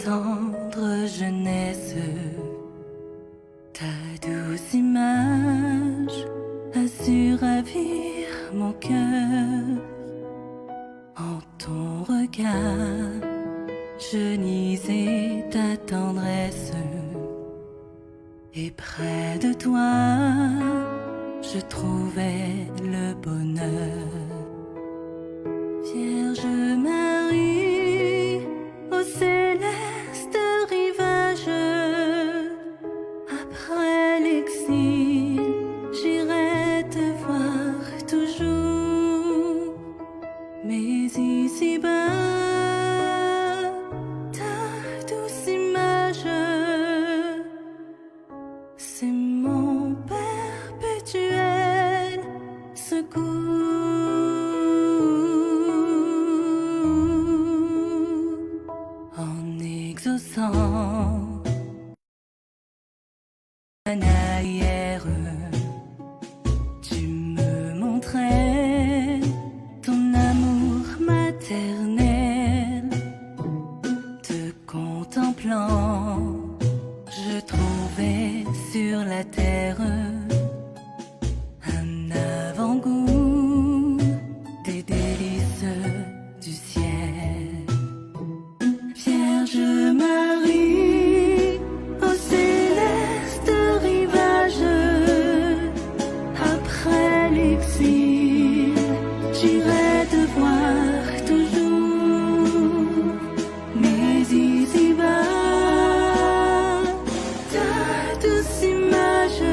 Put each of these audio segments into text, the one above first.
tendre jeunesse, ta douce image a su ravir mon cœur. En ton regard, je lisais ta tendresse, et près de toi, je trouvais le bonheur. Vierge Marie, au céleste rivage, après l'exil, j'irai te voir toujours. Mais ici-bas, ta douce image, c'est mon perpétuel secours. En exaucant hier, tu me montrais ton amour maternel. Te contemplant, je trouvais sur la terre un avant-goût des délices du ciel. Vierge Marie, au céleste rivage, après l'exil, j'irai te voir toujours. Mais ici-bas, ta douce image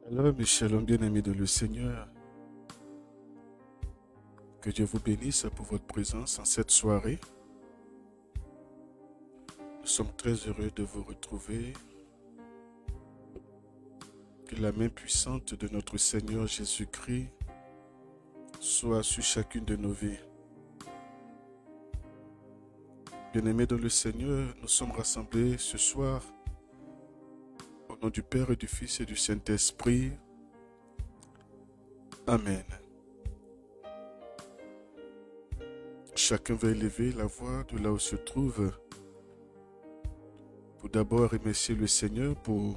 Shalom et shalom bien-aimés de le Seigneur. Que Dieu vous bénisse pour votre présence en cette soirée. Nous sommes très heureux de vous retrouver. Que la main puissante de notre Seigneur Jésus-Christ soit sur chacune de nos vies. Bien-aimés dans le Seigneur, nous sommes rassemblés ce soir au nom du Père et du Fils et du Saint-Esprit. Amen. Chacun va élever la voix de là où se trouve pour d'abord remercier le Seigneur pour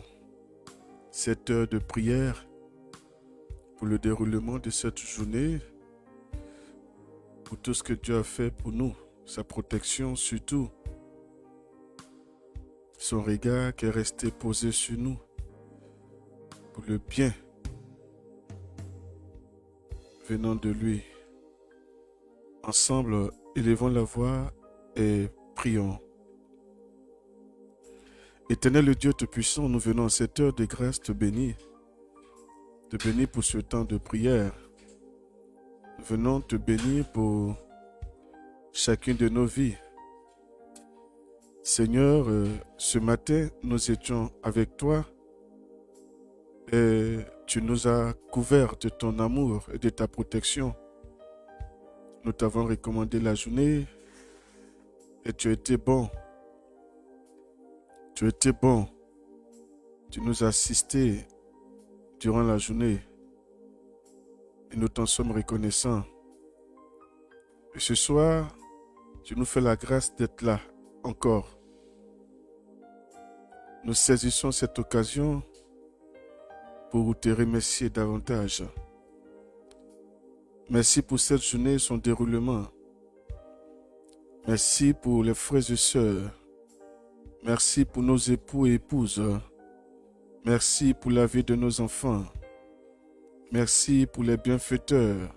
cette heure de prière, pour le déroulement de cette journée, pour tout ce que Dieu a fait pour nous, sa protection surtout, son regard qui est resté posé sur nous, pour le bien venant de lui. Ensemble, élevons la voix et prions. Éternel Dieu Tout-Puissant, nous venons à cette heure de grâce te bénir pour ce temps de prière. Nous venons te bénir pour chacune de nos vies. Seigneur, ce matin, nous étions avec toi et tu nous as couverts de ton amour et de ta protection. Nous t'avons recommandé la journée et tu as été bon. Tu as été bon. Tu nous as assistés durant la journée et nous t'en sommes reconnaissants. Et ce soir, tu nous fais la grâce d'être là encore. Nous saisissons cette occasion pour te remercier davantage. Merci pour cette journée et son déroulement. Merci pour les frères et sœurs. Merci pour nos époux et épouses. Merci pour la vie de nos enfants. Merci pour les bienfaiteurs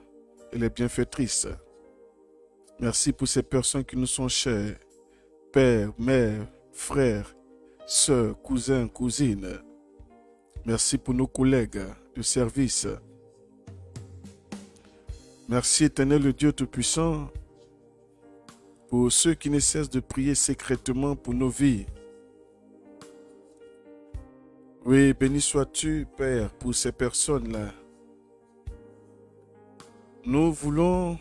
et les bienfaitrices. Merci pour ces personnes qui nous sont chères. Père, mère, frères, sœurs, cousins, cousines. Merci pour nos collègues de service. Merci éternel le Dieu Tout-Puissant pour ceux qui ne cessent de prier secrètement pour nos vies. Oui, béni sois-tu, Père, pour ces personnes-là. Nous voulons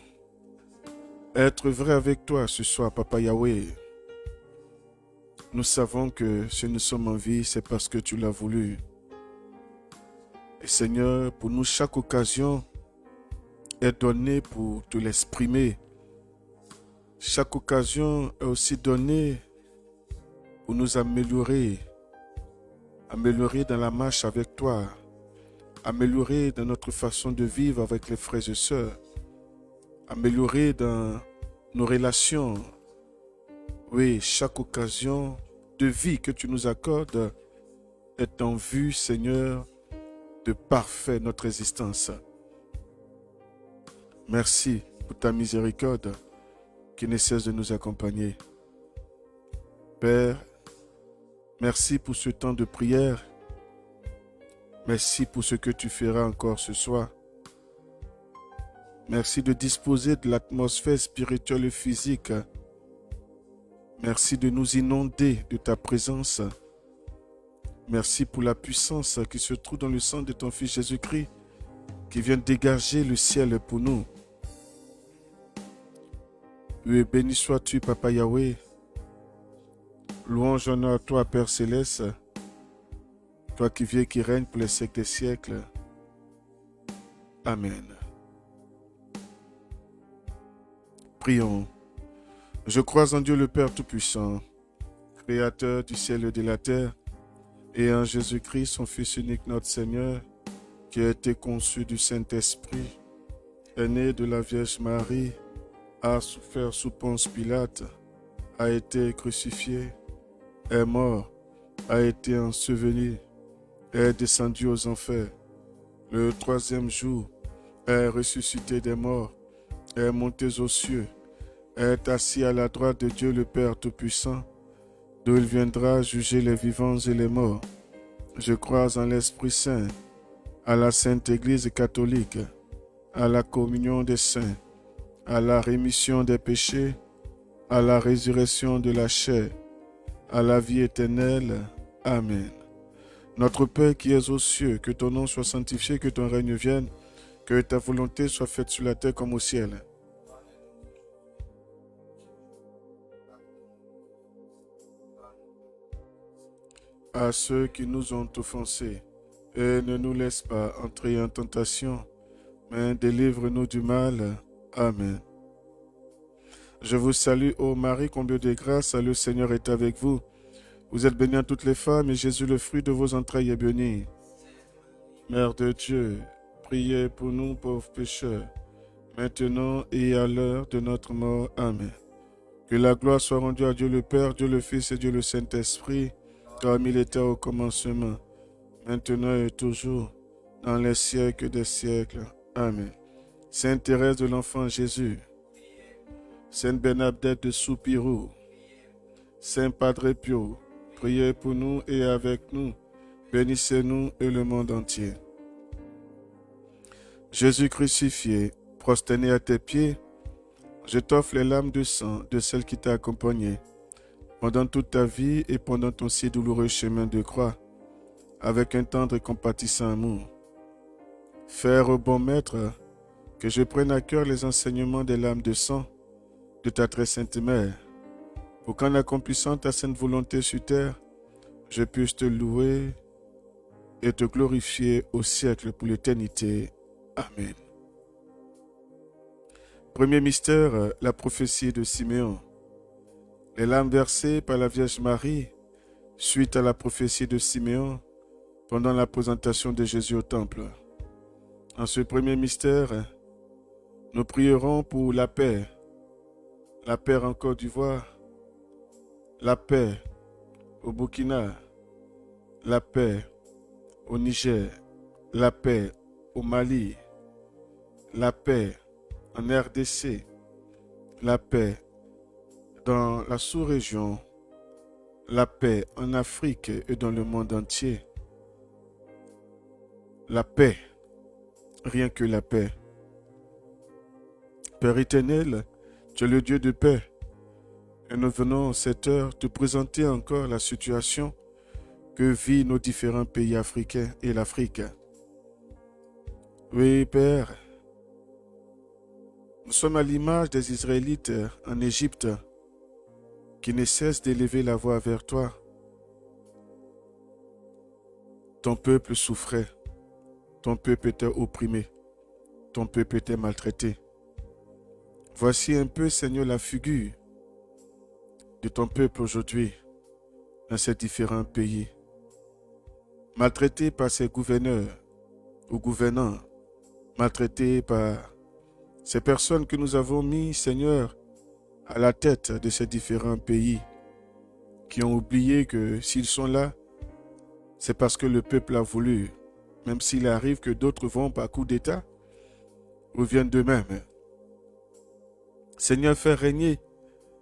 être vrais avec toi ce soir, Papa Yahweh. Nous savons que si nous sommes en vie, c'est parce que tu l'as voulu. Et Seigneur, pour nous, chaque occasion est donnée pour te l'exprimer. Chaque occasion est aussi donnée pour nous améliorer dans la marche avec toi, améliorer dans notre façon de vivre avec les frères et sœurs, améliorer dans nos relations. Oui, chaque occasion de vie que tu nous accordes est en vue, Seigneur, de parfaire notre existence. Merci pour ta miséricorde qui ne cesse de nous accompagner. Père, merci pour ce temps de prière. Merci pour ce que tu feras encore ce soir. Merci de disposer de l'atmosphère spirituelle et physique. Merci de nous inonder de ta présence. Merci pour la puissance qui se trouve dans le sang de ton Fils Jésus-Christ, qui vient dégager le ciel pour nous. Oui, béni sois-tu, Papa Yahweh. Louange honneur à toi, Père Céleste, toi qui vis et qui règne pour les siècles des siècles. Amen. Prions. Je crois en Dieu le Père Tout-Puissant, Créateur du ciel et de la terre, et en Jésus-Christ, son Fils unique, notre Seigneur, qui a été conçu du Saint-Esprit, est né de la Vierge Marie, a souffert sous Ponce Pilate, a été crucifié, est mort, a été enseveli, est descendu aux enfers. Le troisième jour, est ressuscité des morts, est monté aux cieux, est assis à la droite de Dieu le Père Tout-Puissant, d'où il viendra juger les vivants et les morts. Je crois en l'Esprit Saint, à la Sainte Église catholique, à la communion des saints, à la rémission des péchés, à la résurrection de la chair, à la vie éternelle. Amen. Notre Père qui es aux cieux, que ton nom soit sanctifié, que ton règne vienne, que ta volonté soit faite sur la terre comme au ciel. À ceux qui nous ont offensés, et ne nous laisse pas entrer en tentation, mais délivre-nous du mal. Amen. Je vous salue, ô Marie, comblée de grâce, le Seigneur est avec vous. Vous êtes bénie entre toutes les femmes, et Jésus, le fruit de vos entrailles, est béni. Mère de Dieu, priez pour nous pauvres pécheurs, maintenant et à l'heure de notre mort. Amen. Que la gloire soit rendue à Dieu le Père, Dieu le Fils et Dieu le Saint-Esprit, comme il était au commencement, maintenant et toujours, dans les siècles des siècles. Amen. Sainte Thérèse de l'Enfant Jésus, Sainte Bernadette de Soupirou, Saint Padre Pio, priez pour nous et avec nous, bénissez-nous et le monde entier. Jésus crucifié, prosterné à tes pieds, je t'offre les larmes de sang de celle qui t'a accompagné pendant toute ta vie et pendant ton si douloureux chemin de croix, avec un tendre et compatissant amour. Faire au bon maître que je prenne à cœur les enseignements des larmes de sang de ta très sainte mère, pour qu'en accomplissant ta sainte volonté sur terre, je puisse te louer et te glorifier au siècle pour l'éternité. Amen. Premier mystère, la prophétie de Siméon. Les larmes versées par la Vierge Marie suite à la prophétie de Siméon pendant la présentation de Jésus au temple. En ce premier mystère, nous prierons pour la paix en Côte d'Ivoire, la paix au Burkina, la paix au Niger, la paix au Mali, la paix en RDC, la paix dans la sous-région, la paix en Afrique et dans le monde entier. La paix, rien que la paix. Père éternel, tu es le Dieu de paix. Et nous venons en cette heure te présenter encore la situation que vivent nos différents pays africains et l'Afrique. Oui, Père, nous sommes à l'image des Israélites en Égypte qui ne cessent d'élever la voix vers toi. Ton peuple souffrait, ton peuple était opprimé, ton peuple était maltraité. Voici un peu, Seigneur, la figure de ton peuple aujourd'hui dans ces différents pays, maltraité par ses gouverneurs ou gouvernants, maltraité par ces personnes que nous avons mis, Seigneur, à la tête de ces différents pays, qui ont oublié que s'ils sont là, c'est parce que le peuple a voulu, même s'il arrive que d'autres vont par coup d'État, reviennent d'eux-mêmes. Seigneur, fais régner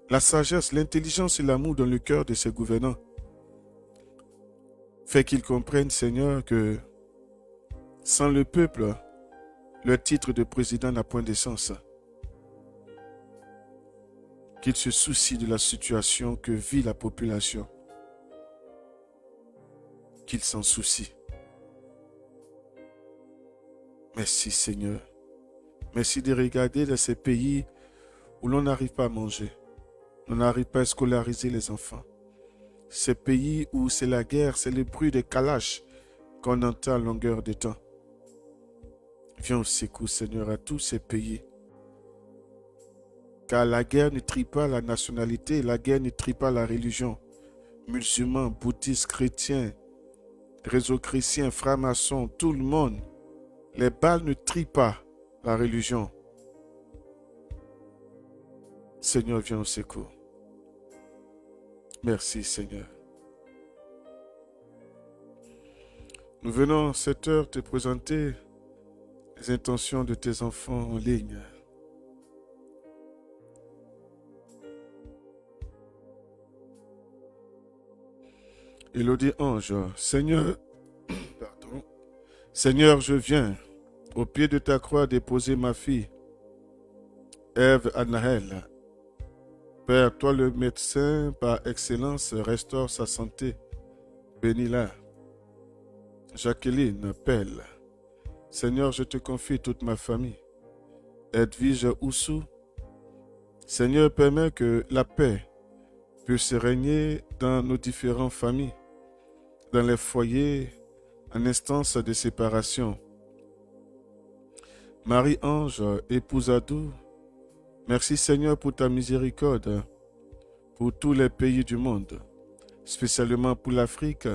la sagesse, l'intelligence et l'amour dans le cœur de ces gouvernants. Fais qu'ils comprennent, Seigneur, que sans le peuple, leur titre de président n'a point de sens. Qu'ils se soucient de la situation que vit la population. Qu'ils s'en soucient. Merci, Seigneur. Merci de regarder dans ces pays où l'on n'arrive pas à manger. On n'arrive pas à scolariser les enfants. Ces pays où c'est la guerre, c'est le bruit des calaches qu'on entend à longueur de temps. Viens au secours, Seigneur, à tous ces pays. Car la guerre ne trie pas la nationalité, la guerre ne trie pas la religion. Musulmans, bouddhistes, chrétiens, réseaux chrétiens, francs-maçons, tout le monde. Les balles ne trient pas la religion. Seigneur, viens au secours. Merci, Seigneur. Nous venons cette heure te présenter les intentions de tes enfants en ligne. Élodie Ange, Seigneur, Seigneur, je viens au pied de ta croix déposer ma fille, Ève Anaël. Père, toi le médecin par excellence, restaure sa santé. Bénis-la. Jacqueline Pelle. Seigneur, je te confie toute ma famille. Edwige Oussou. Seigneur, permets que la paix puisse régner dans nos différentes familles, dans les foyers en instance de séparation. Marie-Ange, épouse Adou, merci Seigneur pour ta miséricorde, pour tous les pays du monde, spécialement pour l'Afrique,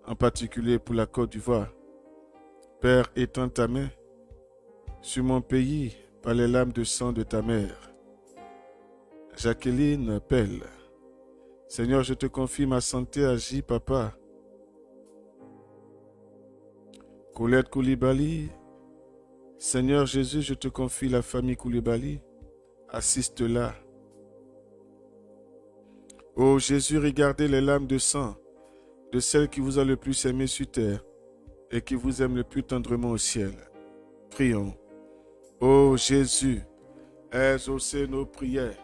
en particulier pour la Côte d'Ivoire. Père, étends ta main sur mon pays par les lames de sang de ta mère. Jacqueline Pelle. Seigneur, je te confie ma santé à J. Papa. Colette Koulibaly. Seigneur Jésus, je te confie la famille Koulibaly. Assiste-la. Ô Jésus, regardez les lames de sang de celle qui vous a le plus aimé sur terre et qui vous aime le plus tendrement au ciel. Prions. Ô Jésus, exaucez nos prières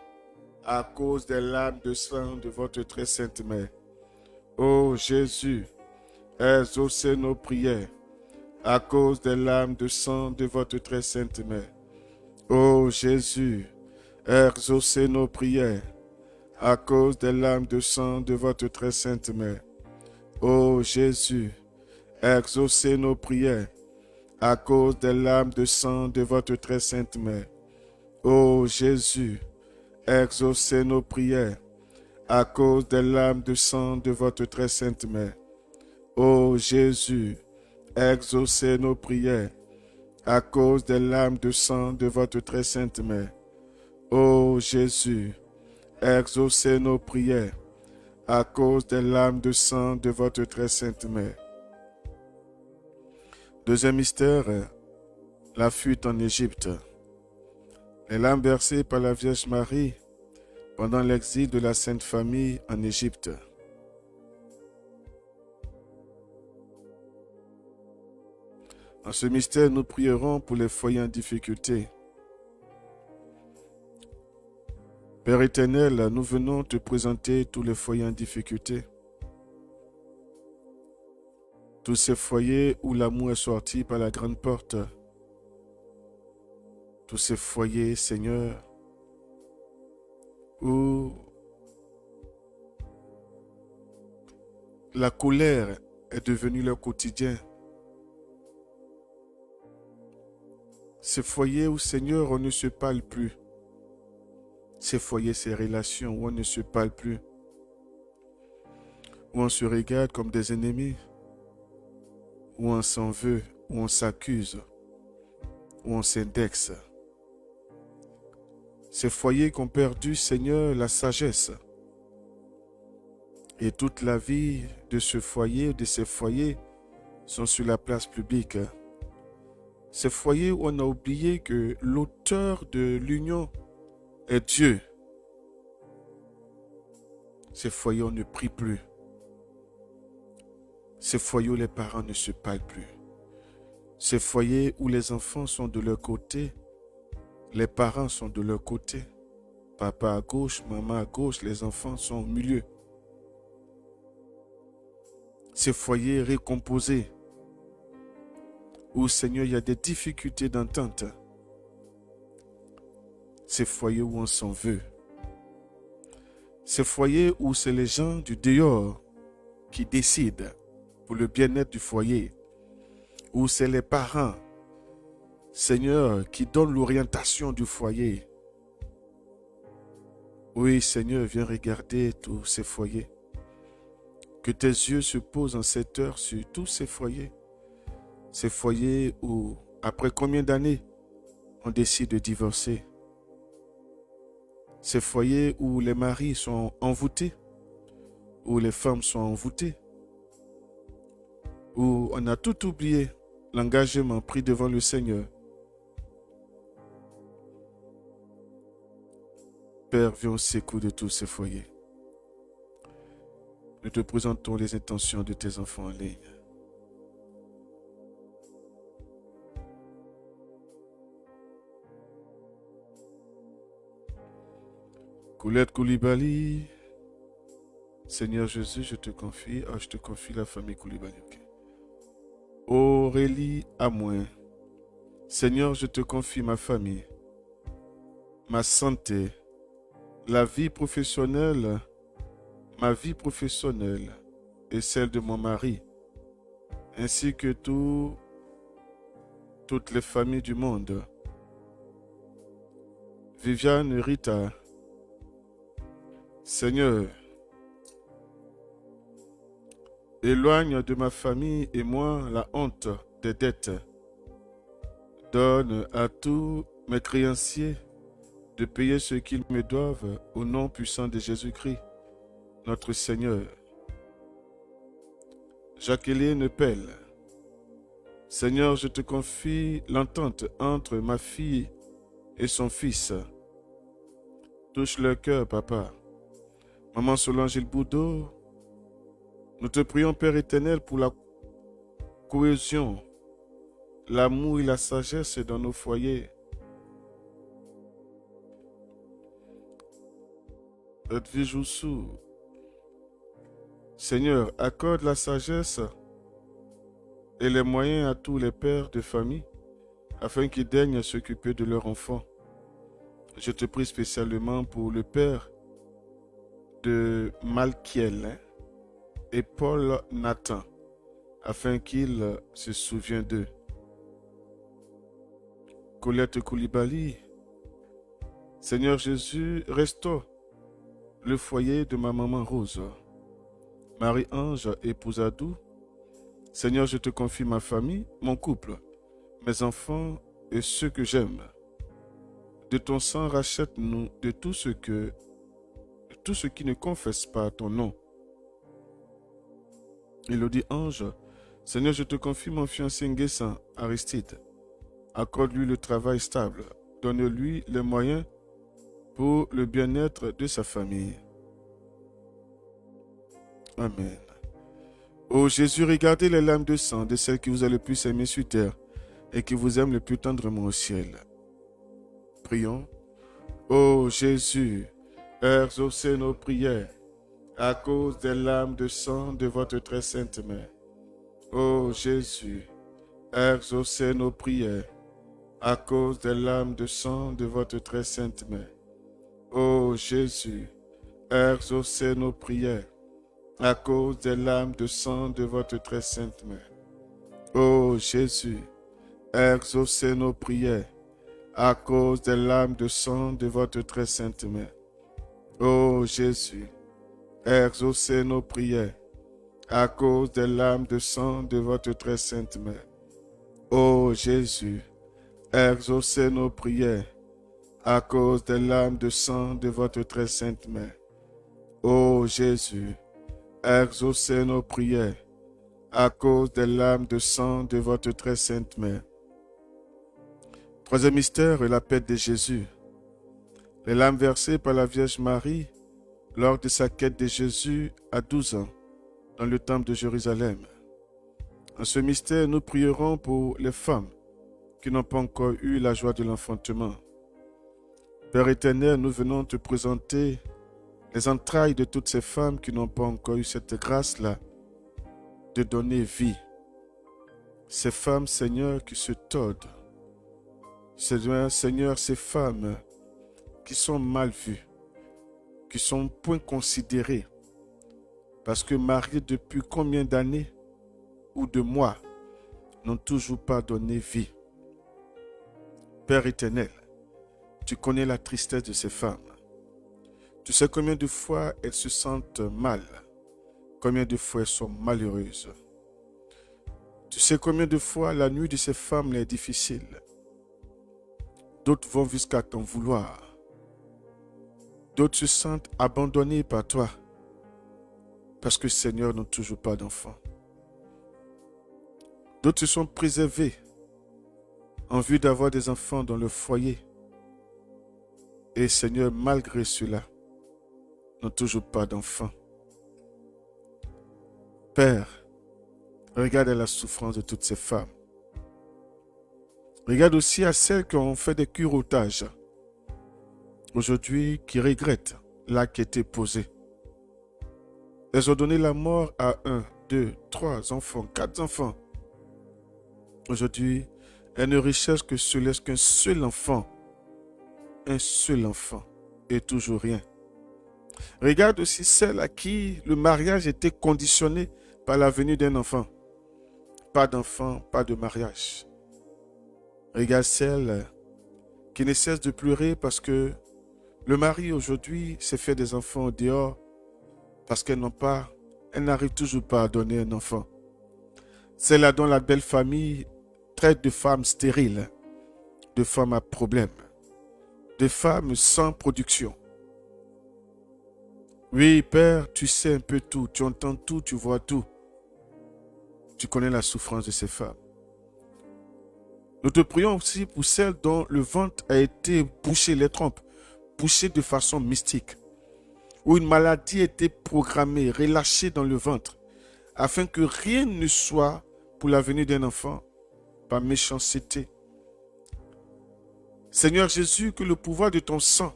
à cause des lames de sang de votre très sainte mère. Ô Jésus, exaucez nos prières à cause des lames de sang de votre très sainte mère. Ô Jésus, exaucez nos prières à cause des lames de sang de votre très sainte mère. Ô Jésus, exaucez nos prières à cause des lames de sang de votre très sainte mère. Ô Jésus, exaucez nos prières à cause des lames de sang de votre très sainte mère. Ô Jésus, exaucez nos prières à cause des lames de sang de votre très sainte mère. Ô Jésus, exaucez nos prières à cause des lames de sang de votre très sainte mère. Deuxième mystère, la fuite en Égypte. Les larmes versées par la Vierge Marie pendant l'exil de la Sainte Famille en Égypte. En ce mystère, nous prierons pour les foyers en difficulté. Père éternel, nous venons te présenter tous les foyers en difficulté. Tous ces foyers où l'amour est sorti par la grande porte. Tous ces foyers, Seigneur, où la colère est devenue leur quotidien. Ces foyers où, Seigneur, on ne se parle plus. Ces foyers, ces relations où on ne se parle plus. Où on se regarde comme des ennemis. Où on s'en veut, où on s'accuse, où on s'indexe. Ces foyers qui ont perdu, Seigneur, la sagesse. Et toute la vie de ce foyer, de ces foyers, sont sur la place publique. Ces foyers où on a oublié que l'auteur de l'union est Dieu. Ces foyers où on ne prie plus. Ces foyers où les parents ne se parlent plus. Ces foyers où les enfants sont de leur côté, les parents sont de leur côté. Papa à gauche, maman à gauche, les enfants sont au milieu. Ces foyers recomposés, où, Seigneur, il y a des difficultés d'entente. Ces foyers où on s'en veut. Ces foyers où c'est les gens du dehors qui décident pour le bien-être du foyer. Où c'est les parents, Seigneur, qui donnent l'orientation du foyer. Oui, Seigneur, viens regarder tous ces foyers. Que tes yeux se posent en cette heure sur tous ces foyers. Ces foyers où, après combien d'années, on décide de divorcer. Ces foyers où les maris sont envoûtés, où les femmes sont envoûtées, où on a tout oublié, l'engagement pris devant le Seigneur. Père, viens au secours de tous ces foyers. Nous te présentons les intentions de tes enfants en ligne. Colette Koulibaly. Seigneur Jésus, je te confie la famille Koulibaly. Okay. Aurélie Amouin. Seigneur, je te confie ma famille, ma santé, la vie professionnelle, ma vie professionnelle et celle de mon mari, ainsi que toutes les familles du monde. Viviane Rita. Seigneur, éloigne de ma famille et moi la honte des dettes. Donne à tous mes créanciers de payer ce qu'ils me doivent au nom puissant de Jésus-Christ, notre Seigneur. Jacqueline Pelle. Seigneur, je te confie l'entente entre ma fille et son fils. Touche leur cœur, papa. Maman Solange Boudot, nous te prions, Père éternel, pour la cohésion, l'amour et la sagesse dans nos foyers. Edwige Joussou. Seigneur, accorde la sagesse et les moyens à tous les pères de famille afin qu'ils daignent s'occuper de leurs enfants. Je te prie spécialement pour le père de Malkiel et Paul Nathan afin qu'il se souvienne d'eux. Colette Koulibaly. Seigneur Jésus, restaure le foyer de ma maman Rose. Marie-Ange, épouse Adou. Seigneur, je te confie ma famille, mon couple, mes enfants et ceux que j'aime. De ton sang, rachète-nous de tout ce qui ne confesse pas ton nom. Élodie Ange. Seigneur, je te confie mon fiancé Nguessan, Aristide. Accorde-lui le travail stable. Donne-lui les moyens pour le bien-être de sa famille. Amen. Ô Jésus, regardez les larmes de sang de celles qui vous a le plus aimé sur terre et qui vous aiment le plus tendrement au ciel. Prions. Ô Jésus, exaucez nos prières à cause des larmes de sang de votre très sainte mère. Ô Jésus, exaucez nos prières à cause des larmes de sang de votre très sainte mère. Ô Jésus, exaucez nos prières à cause des larmes de sang de votre très sainte mère. Ô Jésus, exaucez nos prières à cause des larmes de sang de votre très sainte mère. Ô Jésus, exaucez nos prières à cause des larmes de sang de votre très sainte mère. Ô Jésus, exaucez nos prières à cause des larmes de sang de votre très sainte mère. Ô Jésus, exaucez nos prières à cause des larmes de sang de votre très sainte mère. Troisième mystère, la paix de Jésus. Les larmes versées par la Vierge Marie lors de sa quête de Jésus à 12 ans dans le temple de Jérusalem. En ce mystère, nous prierons pour les femmes qui n'ont pas encore eu la joie de l'enfantement. Père éternel, nous venons te présenter les entrailles de toutes ces femmes qui n'ont pas encore eu cette grâce-là de donner vie. Ces femmes, Seigneur, qui se tordent. Seigneur, ces femmes qui sont mal vues, qui sont point considérées, parce que mariées depuis combien d'années ou de mois n'ont toujours pas donné vie. Père éternel, tu connais la tristesse de ces femmes. Tu sais combien de fois elles se sentent mal, combien de fois elles sont malheureuses. Tu sais combien de fois la nuit de ces femmes est difficile. D'autres vont jusqu'à t'en vouloir. D'autres se sentent abandonnés par toi parce que Seigneur n'a toujours pas d'enfants. D'autres se sont préservés en vue d'avoir des enfants dans le foyer. Et Seigneur, malgré cela, n'ont toujours pas d'enfants. Père, regarde la souffrance de toutes ces femmes. Regarde aussi à celles qui ont fait des curottages, aujourd'hui qui regrettent l'acte était posé. Elles ont donné la mort à 1, 2, 3 enfants, 4 enfants. Aujourd'hui, elles ne recherchent que se laissent qu'un seul enfant et toujours rien. Regarde aussi celle à qui le mariage était conditionné par la venue d'un enfant. Pas d'enfant, pas de mariage. Regarde celle qui ne cesse de pleurer parce que le mari aujourd'hui s'est fait des enfants au dehors parce qu'elles n'arrivent toujours pas à donner un enfant. Celle-là dont la belle famille traite de femmes stériles, de femmes à problème, de femmes sans production. Oui, Père, tu sais un peu tout, tu entends tout, tu vois tout. Tu connais la souffrance de ces femmes. Nous te prions aussi pour celles dont le ventre a été bouché, les trompes, bouché de façon mystique, où une maladie a été programmée, relâchée dans le ventre, afin que rien ne soit pour la venue d'un enfant par méchanceté. Seigneur Jésus, que le pouvoir de ton sang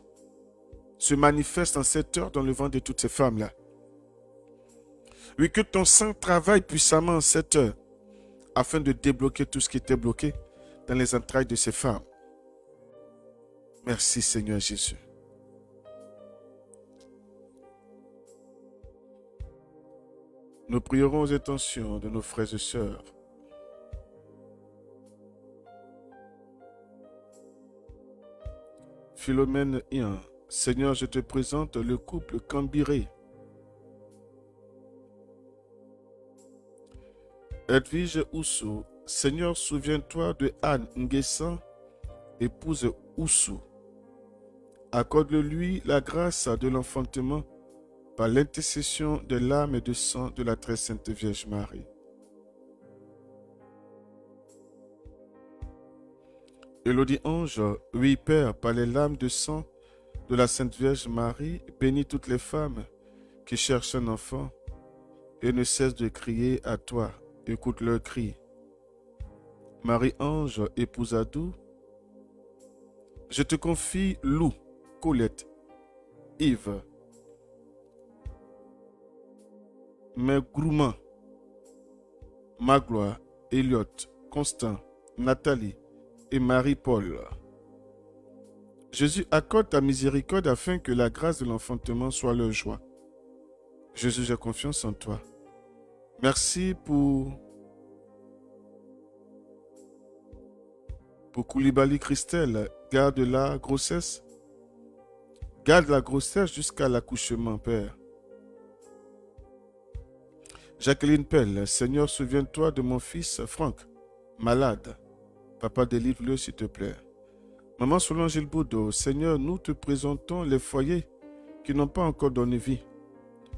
se manifeste en cette heure dans le ventre de toutes ces femmes-là. Oui, que ton sang travaille puissamment en cette heure afin de débloquer tout ce qui était bloqué dans les entrailles de ces femmes. Merci Seigneur Jésus. Nous prierons aux intentions de nos frères et sœurs. Philomène Ian, Seigneur, je te présente le couple Cambiré. Edwige Oussou, Seigneur, souviens-toi de Anne Nguessan, épouse Oussou. Accorde-lui la grâce de l'enfantement par l'intercession de l'âme et du sang de la très sainte Vierge Marie. Élodie Ange, oui Père, par les larmes de sang de la Sainte Vierge Marie, bénis toutes les femmes qui cherchent un enfant et ne cessent de crier à toi. Écoute leur cri. Marie-Ange, épouse Adou, je te confie Lou, Colette, Yves, Megrouman, Magloire, Elliot, Constant, Nathalie et Marie-Paul. Jésus, accorde ta miséricorde afin que la grâce de l'enfantement soit leur joie. Jésus, j'ai confiance en toi. Merci pour Koulibaly Christelle. Garde la grossesse. Garde la grossesse jusqu'à l'accouchement, Père. Jacqueline Pell, Seigneur, souviens-toi de mon fils Franck, malade. Papa, délivre-le, s'il te plaît. Maman Solange Ilboudo, Seigneur, nous te présentons les foyers qui n'ont pas encore donné vie.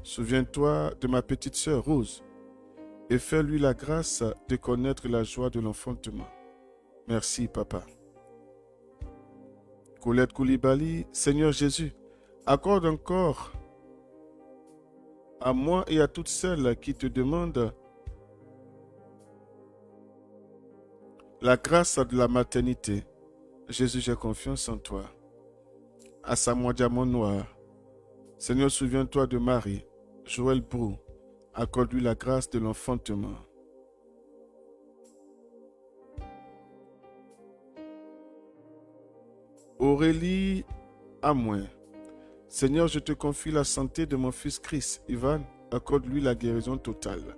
Souviens-toi de ma petite sœur Rose et fais-lui la grâce de connaître la joie de l'enfantement. Merci, Papa. Colette Koulibaly, Seigneur Jésus, accorde encore à moi et à toutes celles qui te demandent la grâce de la maternité. Jésus, j'ai confiance en toi. À Samoa Diamant Noir, Seigneur, souviens-toi de Marie. Joël Brou, accorde-lui la grâce de l'enfantement. Aurélie Amouin, Seigneur, je te confie la santé de mon fils Chris. Ivan, accorde-lui la guérison totale.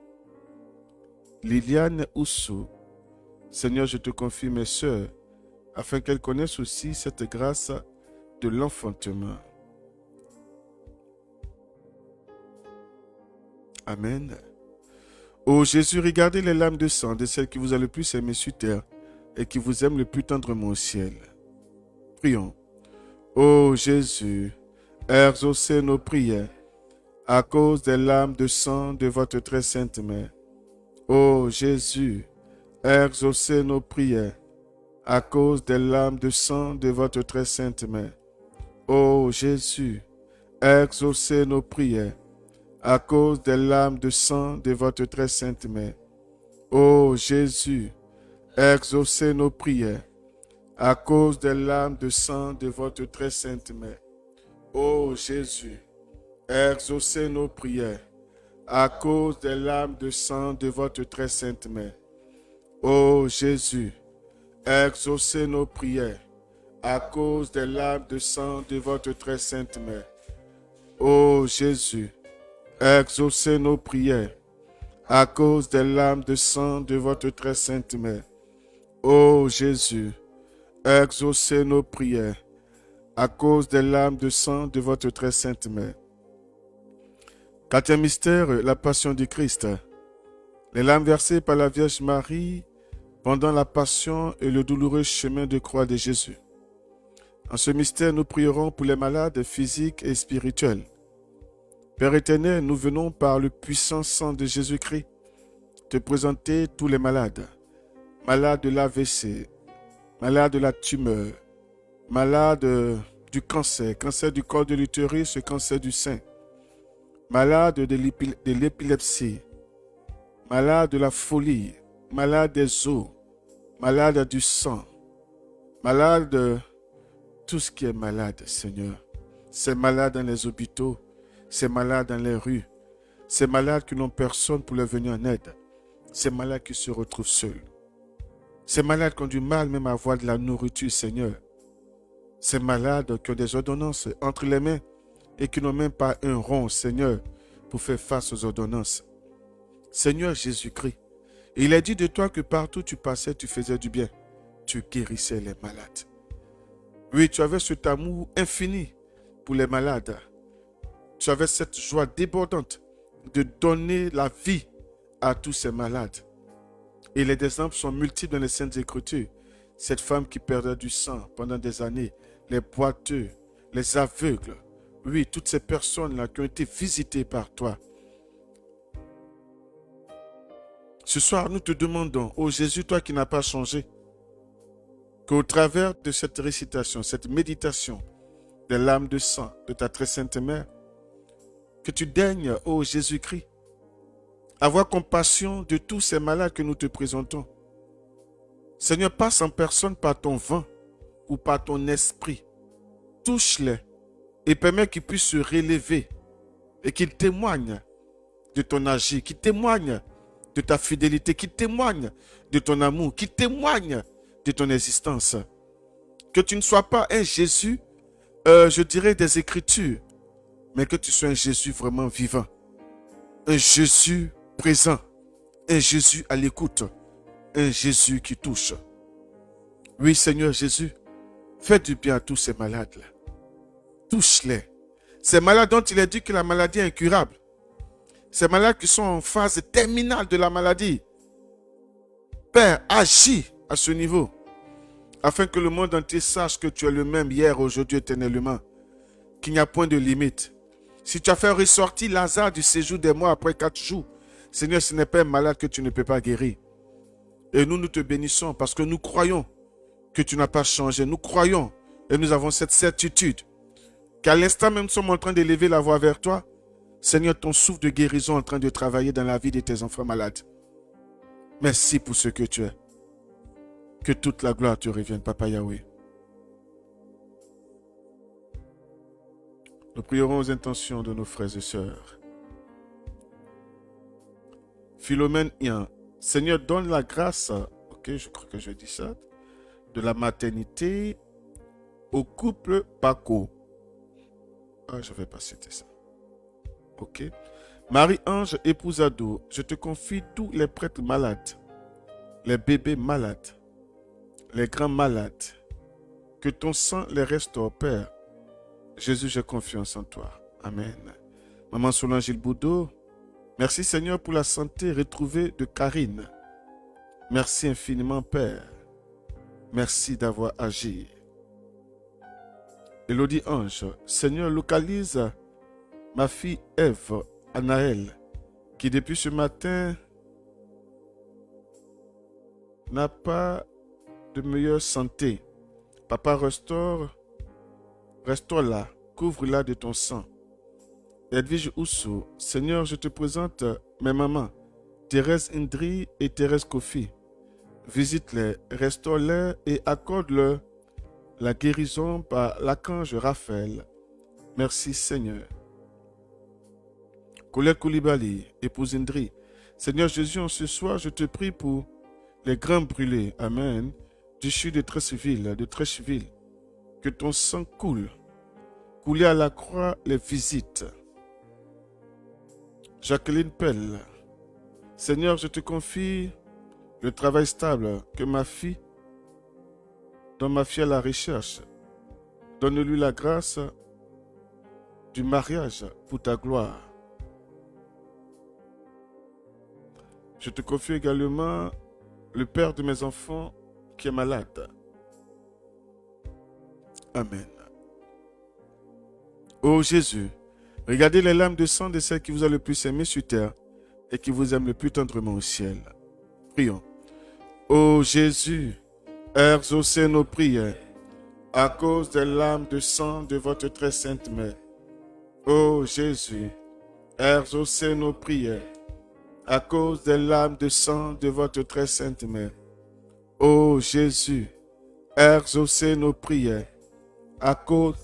Liliane Oussou, Seigneur, je te confie mes sœurs, afin qu'elles connaissent aussi cette grâce de l'enfantement. Amen. Ô Jésus, regardez les larmes de sang de celles qui vous a le plus aimé sur terre et qui vous aiment le plus tendrement au ciel. Prions. Ô Jésus, exaucez nos prières à cause des larmes de sang de votre très sainte mère. Ô Jésus, exaucez nos prières à cause des larmes de sang de votre très sainte mère. Ô Jésus, exaucez nos prières à cause des larmes de sang de votre très sainte mère. Ô Jésus, exaucez nos prières à cause des larmes de sang de votre très sainte mère. Ô Jésus, exaucez nos prières à cause des larmes de sang de votre très sainte mère. Ô Jésus, exaucez nos prières à cause des larmes de sang de votre très sainte mère. Ô Jésus, exaucez nos prières à cause des larmes de sang de votre très sainte mère. Ô Jésus, exaucez nos prières à cause des larmes de sang de votre très sainte mère. Quatrième mystère, la passion du Christ. Les larmes versées par la Vierge Marie pendant la passion et le douloureux chemin de croix de Jésus. En ce mystère, nous prierons pour les malades physiques et spirituels. Père éternel, nous venons par le puissant sang de Jésus-Christ te présenter tous les malades. Malades de l'AVC, malades de la tumeur, malades du cancer, cancer du col de l'utérus et cancer du sein, malades de l'épilepsie, malades de la folie, malades des os, malades du sang, malades de tout ce qui est malade, Seigneur. Ces malades dans les hôpitaux, ces malades dans les rues, ces malades qui n'ont personne pour leur venir en aide, ces malades qui se retrouvent seuls, ces malades qui ont du mal même à avoir de la nourriture, Seigneur, ces malades qui ont des ordonnances entre les mains et qui n'ont même pas un rond, Seigneur, pour faire face aux ordonnances. Seigneur Jésus-Christ, il est dit de toi que partout tu passais, tu faisais du bien, tu guérissais les malades. Oui, tu avais cet amour infini pour les malades. Tu avais cette joie débordante de donner la vie à tous ces malades. Et les exemples sont multiples dans les Saintes Écritures. Cette femme qui perdait du sang pendant des années, les boiteux, les aveugles. Oui, toutes ces personnes-là qui ont été visitées par toi. Ce soir, nous te demandons, ô Jésus, toi qui n'as pas changé, qu'au travers de cette récitation, cette méditation des larmes de sang de ta très sainte mère, que tu daignes, ô Jésus-Christ, avoir compassion de tous ces malades que nous te présentons. Seigneur, passe en personne par ton vent ou par ton esprit. Touche-les et permets qu'ils puissent se relever et qu'ils témoignent de ton agir, qu'ils témoignent de ta fidélité, qu'ils témoignent de ton amour, qu'ils témoignent de ton existence. Que tu ne sois pas un Jésus, je dirais des Écritures, mais que tu sois un Jésus vraiment vivant. Un Jésus présent, un Jésus à l'écoute, un Jésus qui touche. Oui, Seigneur Jésus, fais du bien à tous ces malades-là. Touche-les. Ces malades dont il est dit que la maladie est incurable. Ces malades qui sont en phase terminale de la maladie. Père, agis à ce niveau, afin que le monde entier sache que tu es le même hier, aujourd'hui, éternellement, qu'il n'y a point de limite. Si tu as fait ressortir Lazare du séjour des morts après 4 jours, Seigneur, ce n'est pas un malade que tu ne peux pas guérir. Et nous te bénissons parce que nous croyons que tu n'as pas changé. Nous croyons et nous avons cette certitude qu'à l'instant même nous sommes en train d'élever la voix vers toi. Seigneur, ton souffle de guérison est en train de travailler dans la vie de tes enfants malades. Merci pour ce que tu es. Que toute la gloire te revienne, Papa Yahweh. Nous prierons aux intentions de nos frères et sœurs. Philomène Ian, Seigneur, donne la grâce, ok, je crois que je dis ça, de la maternité au couple Paco. Ah, je ne vais pas citer ça. Ok. Marie-Ange, épouse ado, je te confie tous les prêtres malades, les bébés malades, les grands malades. Que ton sang les restaure, Père. Jésus, j'ai confiance en toi. Amen. Maman Solange Boudot, merci Seigneur pour la santé retrouvée de Karine. Merci infiniment, Père. Merci d'avoir agi. Élodie Ange, Seigneur, localise ma fille Ève, Anaël, qui depuis ce matin n'a pas de meilleure santé. Papa, restaure-la, couvre-la de ton sang. Edwige Ousso, Seigneur, je te présente mes mamans, Thérèse Indri et Thérèse Kofi. Visite-les, restaure-les et accorde-leur la guérison par l'archange Raphaël. Merci Seigneur. Colette Koulibaly, épouse Indri. Seigneur Jésus, en ce soir, je te prie pour les grands brûlés, Amen, du sud de Trècheville, que ton sang coule. Couler à la croix les visites. Jacqueline Pell, Seigneur, je te confie le travail stable que dont ma fille à la recherche. Donne-lui la grâce du mariage pour ta gloire. Je te confie également le père de mes enfants qui est malade. Amen. Ô Jésus, regardez les larmes de sang de celle qui vous a le plus aimé sur terre et qui vous aime le plus tendrement au ciel. Prions. Ô Jésus, exaucez nos prières à cause des larmes de sang de votre très sainte mère. Ô Jésus, exaucez nos prières à cause des larmes de sang de votre très sainte mère. Ô Jésus, exaucez nos prières à cause...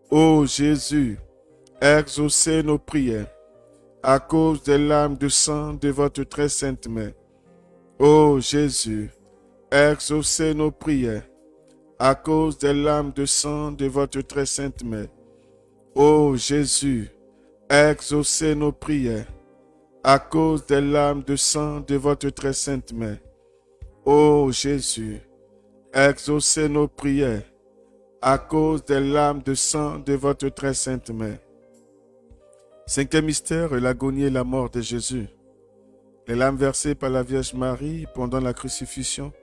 Ô Jésus, exaucez nos prières à cause des larmes de sang de votre très sainte mère. Ô Jésus, exaucez nos prières à cause des larmes de sang de votre très sainte mère. Ô Jésus, exaucez nos prières à cause des larmes de sang de votre très sainte mère. Ô Jésus, exaucez nos prières à cause des larmes de sang de votre très sainte mère. Cinquième mystère, l'agonie et la mort de Jésus. Les larmes versées par la Vierge Marie pendant la crucifixion,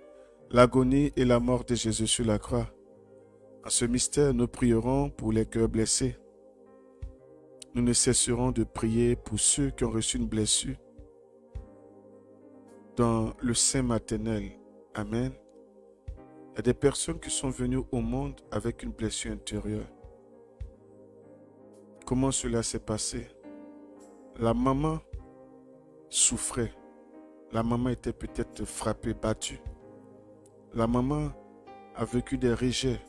l'agonie et la mort de Jésus sur la croix. En ce mystère, nous prierons pour les cœurs blessés. Nous ne cesserons de prier pour ceux qui ont reçu une blessure dans le sein maternel. Amen. Il y a des personnes qui sont venues au monde avec une blessure intérieure. Comment cela s'est passé? La maman souffrait. La maman était peut-être frappée, battue. La maman a vécu des rejets.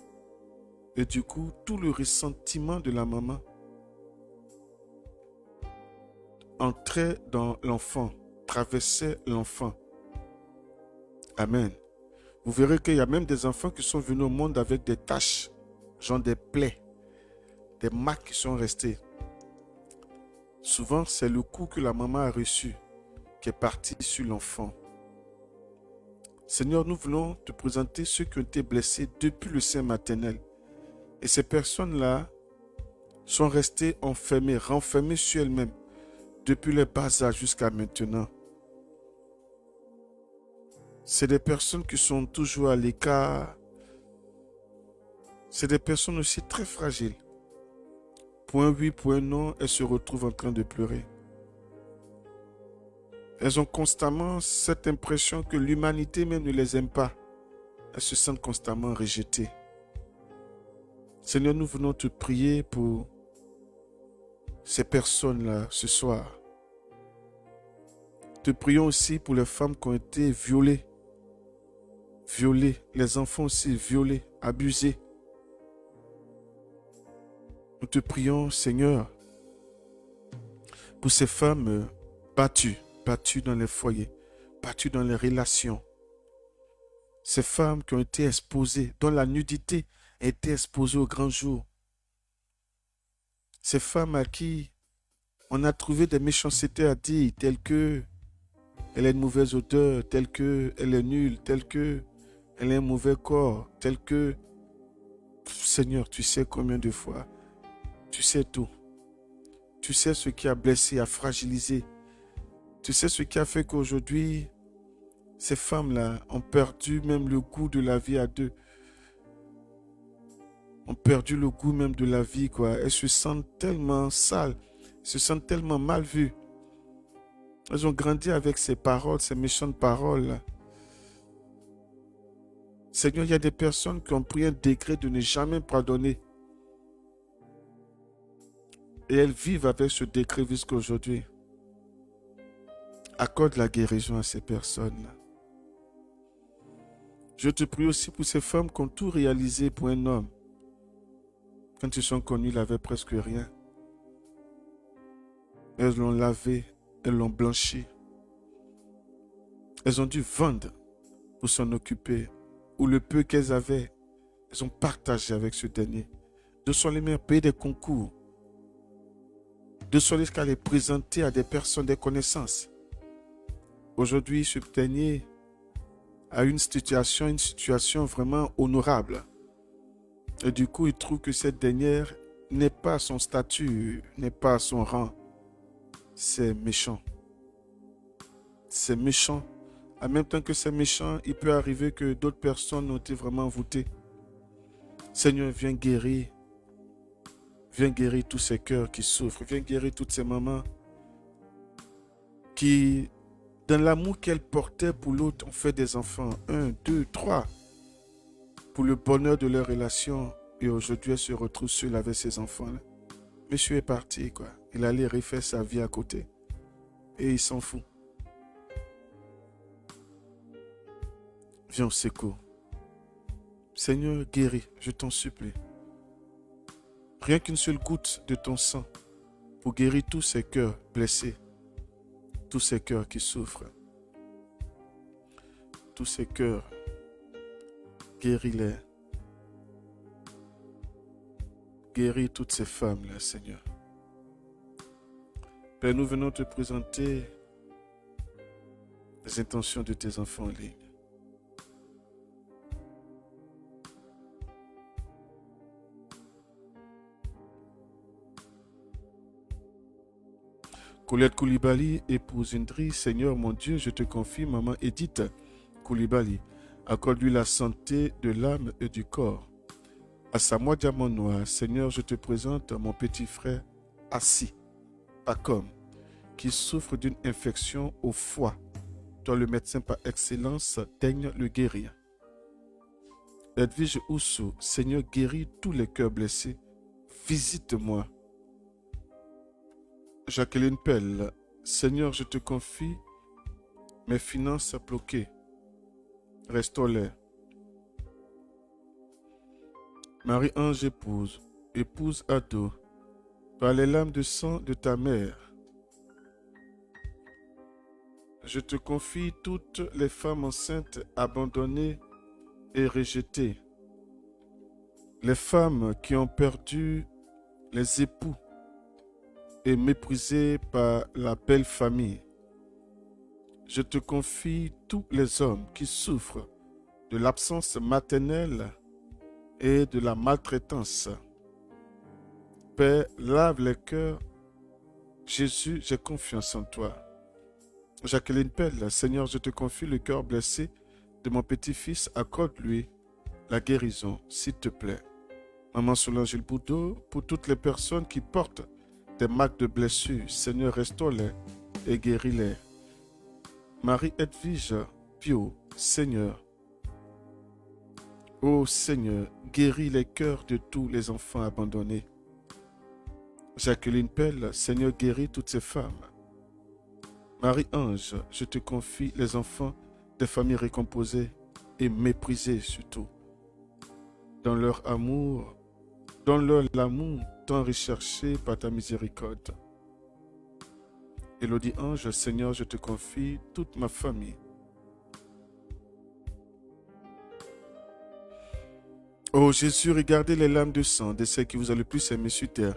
Et du coup, tout le ressentiment de la maman entrait dans l'enfant, traversait l'enfant. Amen. Vous verrez qu'il y a même des enfants qui sont venus au monde avec des taches, genre des plaies, des marques qui sont restées. Souvent, c'est le coup que la maman a reçu qui est parti sur l'enfant. Seigneur, nous voulons te présenter ceux qui ont été blessés depuis le sein maternel. Et ces personnes-là sont restées enfermées, renfermées sur elles-mêmes, depuis le bas âge jusqu'à maintenant. C'est des personnes qui sont toujours à l'écart. C'est des personnes aussi très fragiles. Pour un oui, pour un non, elles se retrouvent en train de pleurer. Elles ont constamment cette impression que l'humanité même ne les aime pas. Elles se sentent constamment rejetées. Seigneur, nous venons te prier pour ces personnes-là ce soir. Te prions aussi pour les femmes qui ont été violées. Violées, les enfants aussi violés, abusés. Nous te prions, Seigneur, pour ces femmes battues dans les foyers, battues dans les relations. Ces femmes qui ont été exposées, dont la nudité a été exposée au grand jour. Ces femmes à qui on a trouvé des méchancetés à dire, telles que elle a une mauvaise odeur, telle qu'elle est nulle, telle qu'elle a un mauvais corps, telle que... Seigneur, tu sais combien de fois, tu sais tout. Tu sais ce qui a blessé, a fragilisé. Tu sais ce qui a fait qu'aujourd'hui, ces femmes-là ont perdu même le goût de la vie à deux. Ont perdu le goût même de la vie, quoi. Elles se sentent tellement sales, se sentent tellement mal vues. Elles ont grandi avec ces paroles, ces méchantes paroles. Seigneur, il y a des personnes qui ont pris un décret de ne jamais pardonner. Et elles vivent avec ce décret jusqu'à aujourd'hui. Accorde la guérison à ces personnes. Je te prie aussi pour ces femmes qui ont tout réalisé pour un homme. Quand ils sont connus, il n'avait presque rien. Elles l'ont lavé, elles l'ont blanchi. Elles ont dû vendre pour s'en occuper. Ou le peu qu'elles avaient, elles ont partagé avec ce dernier. De sont les meilleurs payer des concours. De sont les qu'à les présenter à des personnes, des connaissances. Aujourd'hui, ce dernier a une situation vraiment honorable. Et du coup, il trouve que cette dernière n'est pas son statut, n'est pas son rang. C'est méchant. C'est méchant. En même temps que c'est méchant, il peut arriver que d'autres personnes ont été vraiment envoûtées. Seigneur, viens guérir. Viens guérir tous ces cœurs qui souffrent. Viens guérir toutes ces mamans qui, dans l'amour qu'elles portaient pour l'autre, ont fait des enfants. 1, 2, 3. Pour le bonheur de leur relation. Et aujourd'hui, elle se retrouve seule avec ses enfants-là. Monsieur est parti, quoi. Il allait refaire sa vie à côté. Et il s'en fout. Viens au secours. Seigneur, guéris, je t'en supplie. Rien qu'une seule goutte de ton sang pour guérir tous ces cœurs blessés, tous ces cœurs qui souffrent, tous ces cœurs, guéris-les. Guéris toutes ces femmes-là, Seigneur. Père, nous venons te présenter les intentions de tes enfants en ligne. Colette Koulibaly, épouse Indri, Seigneur mon Dieu, je te confie, maman Edith Koulibaly, accorde-lui la santé de l'âme et du corps. À Samoa Diamant Noir, Seigneur, je te présente mon petit frère Assis, Pacom, qui souffre d'une infection au foie. Toi, le médecin par excellence, daigne le guérir. Edwige Oussou, Seigneur, guéris tous les cœurs blessés. Visite-moi. Jacqueline Pelle, Seigneur, je te confie mes finances bloquées. Restaure-les. Marie-Ange épouse ado, par les larmes de sang de ta mère. Je te confie toutes les femmes enceintes abandonnées et rejetées. Les femmes qui ont perdu les époux et méprisées par la belle famille. Je te confie tous les hommes qui souffrent de l'absence maternelle et de la maltraitance. Père, lave les cœurs. Jésus, j'ai confiance en toi. Jacqueline Pelle, Seigneur, je te confie le cœur blessé de mon petit-fils. Accorde-lui la guérison, s'il te plaît. Maman Solange Boudot, pour toutes les personnes qui portent des marques de blessures, Seigneur, restaure-les et guéris-les. Marie-Edwige Pio, Seigneur, ô Seigneur, guéris les cœurs de tous les enfants abandonnés. Jacqueline Pelle, Seigneur, guéris toutes ces femmes. Marie-Ange, je te confie les enfants des familles récomposées et méprisées surtout. Dans leur amour, donne-leur l'amour tant recherché par ta miséricorde. Élodie Ange, Seigneur, je te confie toute ma famille. Ô Jésus, regardez les larmes de sang de ceux qui vous ont le plus aimé sur terre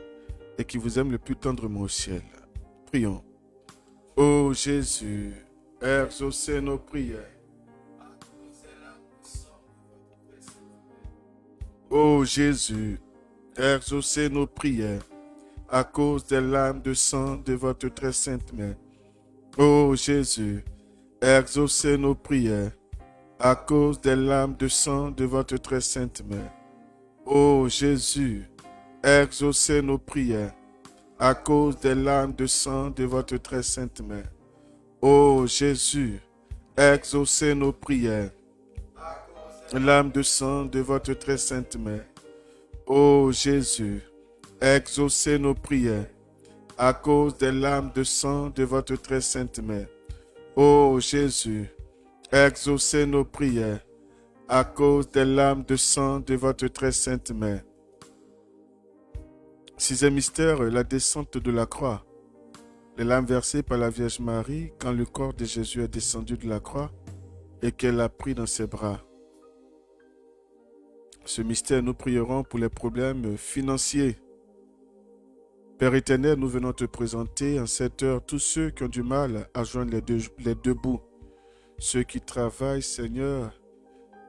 et qui vous aiment le plus tendrement au ciel. Prions. Ô Jésus, exaucez nos prières. Ô Jésus, exaucez nos prières à cause des larmes de sang de votre très sainte main. Ô Jésus, exaucez nos prières à cause des larmes de sang de votre très sainte main. Ô Jésus, exaucez nos prières à cause des larmes de sang de votre très sainte main. Ô Jésus, exaucez nos prières, larmes de sang de votre très sainte main. Ô Jésus, exaucez nos prières à cause des larmes de sang de votre très sainte main. Ô Jésus, exaucez nos prières, à cause des larmes de sang de votre très sainte main. Sixième mystère, la descente de la croix. Les larmes versées par la Vierge Marie quand le corps de Jésus est descendu de la croix et qu'elle l'a pris dans ses bras. Ce mystère, nous prierons pour les problèmes financiers. Père éternel, nous venons te présenter en cette heure tous ceux qui ont du mal à joindre les deux bouts. Ceux qui travaillent, Seigneur,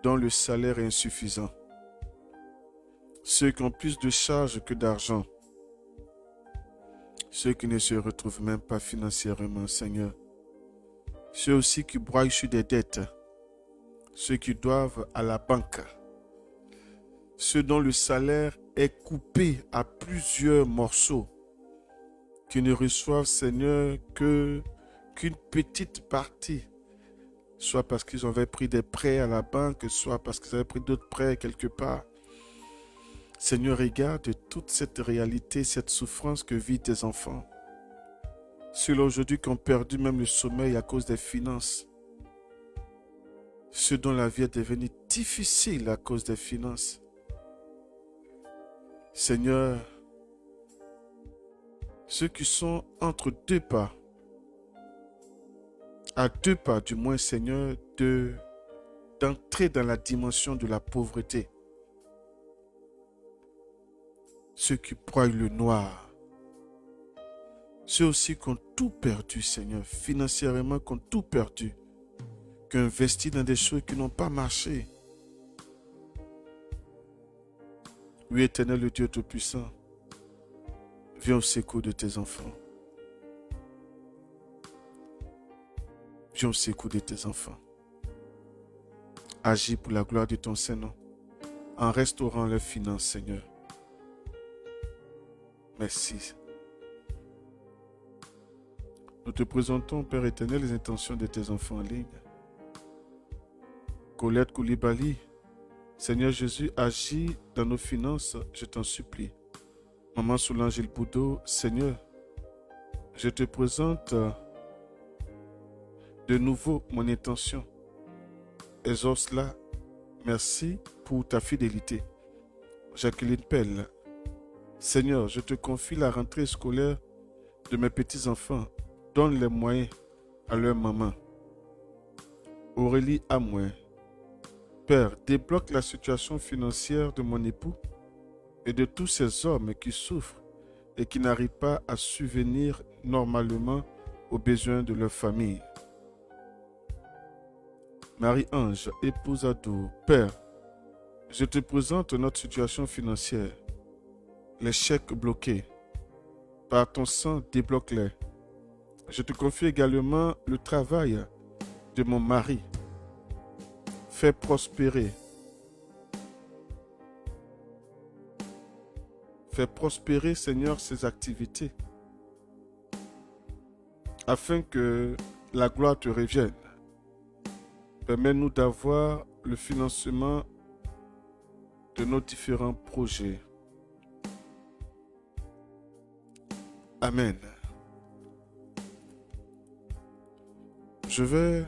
dont le salaire est insuffisant. Ceux qui ont plus de charges que d'argent. Ceux qui ne se retrouvent même pas financièrement, Seigneur. Ceux aussi qui broient sur des dettes. Ceux qui doivent à la banque. Ceux dont le salaire est coupé à plusieurs morceaux. Qui ne reçoivent, Seigneur, qu'une petite partie. Soit parce qu'ils avaient pris des prêts à la banque, soit parce qu'ils avaient pris d'autres prêts quelque part. Seigneur, regarde toute cette réalité, cette souffrance que vivent tes enfants. Ceux-là aujourd'hui qui ont perdu même le sommeil à cause des finances. Ceux dont la vie est devenue difficile à cause des finances. Seigneur, ceux qui sont entre deux pas, à deux pas du moins, Seigneur, d'entrer dans la dimension de la pauvreté. Ceux qui broient le noir. Ceux aussi qui ont tout perdu, Seigneur, financièrement, qui ont tout perdu, qui ont investi dans des choses qui n'ont pas marché. Oui, Éternel, le Dieu Tout-Puissant, viens au secours de tes enfants. Viens au secours de tes enfants. Agis pour la gloire de ton Saint-Nom, en restaurant leurs finances, Seigneur. Merci. Nous te présentons, Père éternel, les intentions de tes enfants en ligne. Colette Koulibaly, Seigneur Jésus, agis dans nos finances, je t'en supplie. Maman Solange Boudot, Seigneur, je te présente de nouveau mon intention. Exauce-la. Merci pour ta fidélité. Jacqueline Pelle, Seigneur, je te confie la rentrée scolaire de mes petits-enfants. Donne les moyens à leur maman. Aurélie Amouin, Père, débloque la situation financière de mon époux et de tous ces hommes qui souffrent et qui n'arrivent pas à subvenir normalement aux besoins de leur famille. Marie-Ange, épouse Ado, Père, je te présente notre situation financière. Les chèques bloqués. Par ton sang, débloque-les. Je te confie également le travail de mon mari. Fais prospérer. Fais prospérer, Seigneur, ses activités, afin que la gloire te revienne. Permets-nous d'avoir le financement de nos différents projets. Amen. Je vais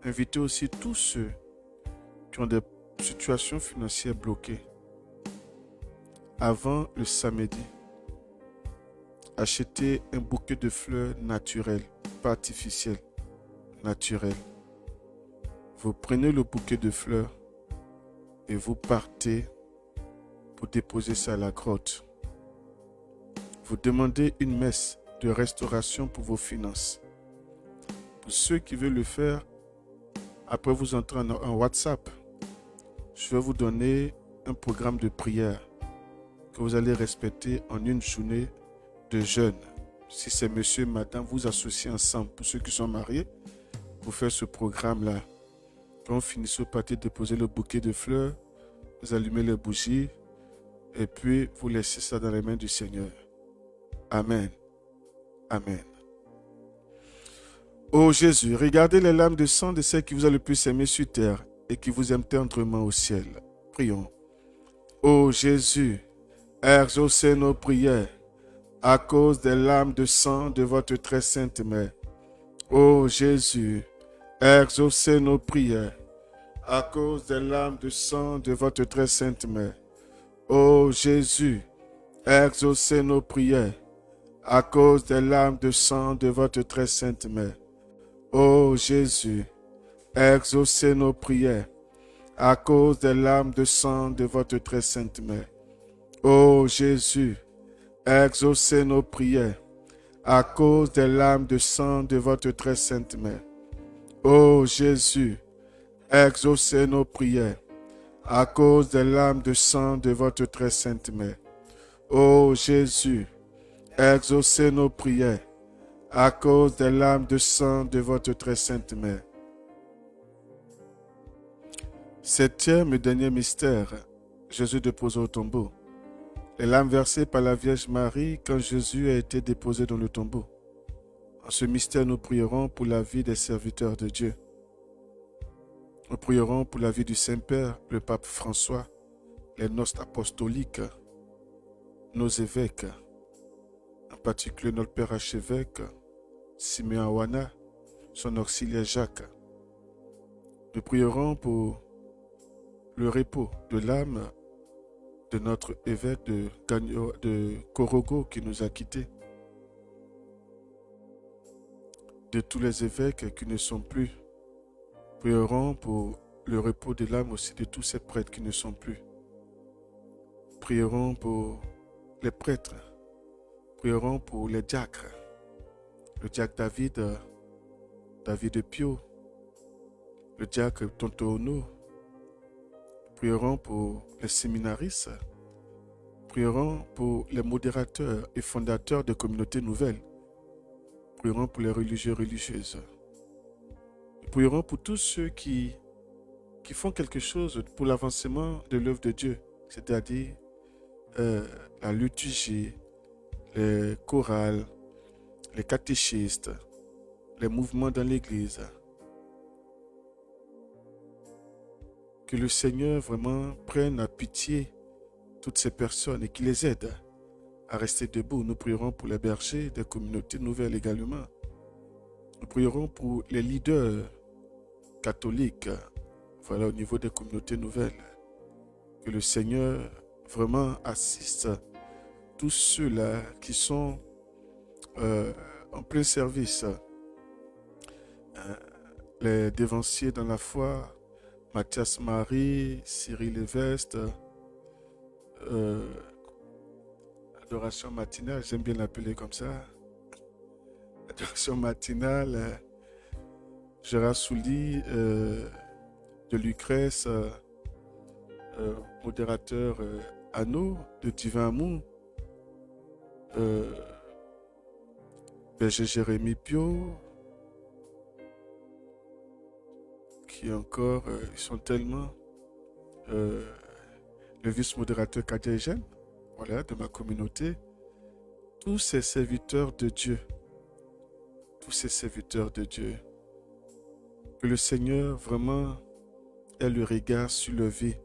inviter aussi tous ceux qui ont des situations financières bloquées avant le samedi. Achetez un bouquet de fleurs naturelles, pas artificielles, naturelles. Vous prenez le bouquet de fleurs et vous partez pour déposer ça à la grotte. Vous demandez une messe de restauration pour vos finances. Pour ceux qui veulent le faire, après vous entrez en WhatsApp, je vais vous donner un programme de prière que vous allez respecter en une journée de jeûne. Si c'est monsieur, madame, vous associez ensemble. Pour ceux qui sont mariés, vous faites ce programme-là. Quand vous finissez par déposer le bouquet de fleurs, vous allumez les bougies et puis vous laissez ça dans les mains du Seigneur. Amen. Amen. Ô Jésus, regardez les larmes de sang de ceux qui vous ont le plus aimé sur terre et qui vous aiment tendrement au ciel. Prions. Ô Jésus, exaucez nos prières à cause des larmes de sang de votre très sainte mère. Ô Jésus, exaucez nos prières à cause des larmes de sang de votre très sainte mère. Ô Jésus, exaucez nos prières à cause des larmes de sang de votre très sainte mère. Ô Jésus, exaucez nos prières à cause des larmes de sang de votre très sainte mère. Ô Jésus, exaucez nos prières à cause des larmes de sang de votre très sainte mère. Ô Jésus, exaucez nos prières à cause des larmes de sang de votre très sainte mère. Ô Jésus, exaucez nos prières à cause des larmes de sang de votre très sainte mère. Septième et dernier mystère, Jésus déposé au tombeau. Les larmes versées par la Vierge Marie quand Jésus a été déposé dans le tombeau. En ce mystère, nous prierons pour la vie des serviteurs de Dieu. Nous prierons pour la vie du Saint-Père, le pape François, les noces apostoliques, nos évêques, en particulier notre Père archevêque, Simeon Awana, son auxiliaire Jacques. Nous prierons pour le repos de l'âme de notre évêque de Korogo qui nous a quittés, de tous les évêques qui ne sont plus. Prierons pour le repos de l'âme aussi de tous ces prêtres qui ne sont plus. Prierons pour les prêtres. Prierons pour les diacres. Le diacre David Pio, le diacre Tonto Ono. Prierons pour les séminaristes. Prierons pour les modérateurs et fondateurs de communautés nouvelles. Prierons pour les religieux et religieuses. Prierons pour tous ceux qui font quelque chose pour l'avancement de l'œuvre de Dieu, c'est-à-dire la liturgie, les chorales, les catéchistes, les mouvements dans l'Église. Que le Seigneur vraiment prenne à pitié toutes ces personnes et qu'il les aide à rester debout. Nous prierons pour les bergers des communautés nouvelles également. Nous prierons pour les leaders catholiques, voilà, au niveau des communautés nouvelles. Que le Seigneur vraiment assiste tous ceux-là qui sont en plein service. Les dévanciers dans la foi, Mathias Marie, Cyril Levesque, adoration matinale, j'aime bien l'appeler comme ça. Adoration matinale, Gérard Souli, de Lucrèce, modérateur Anneau, de Divin Amour, Berger Jérémy Pio, qui encore, ils sont tellement, le vice-modérateur Kadia Eugène, voilà, de ma communauté, tous ces serviteurs de Dieu, que le Seigneur vraiment ait le regard sur leur vie,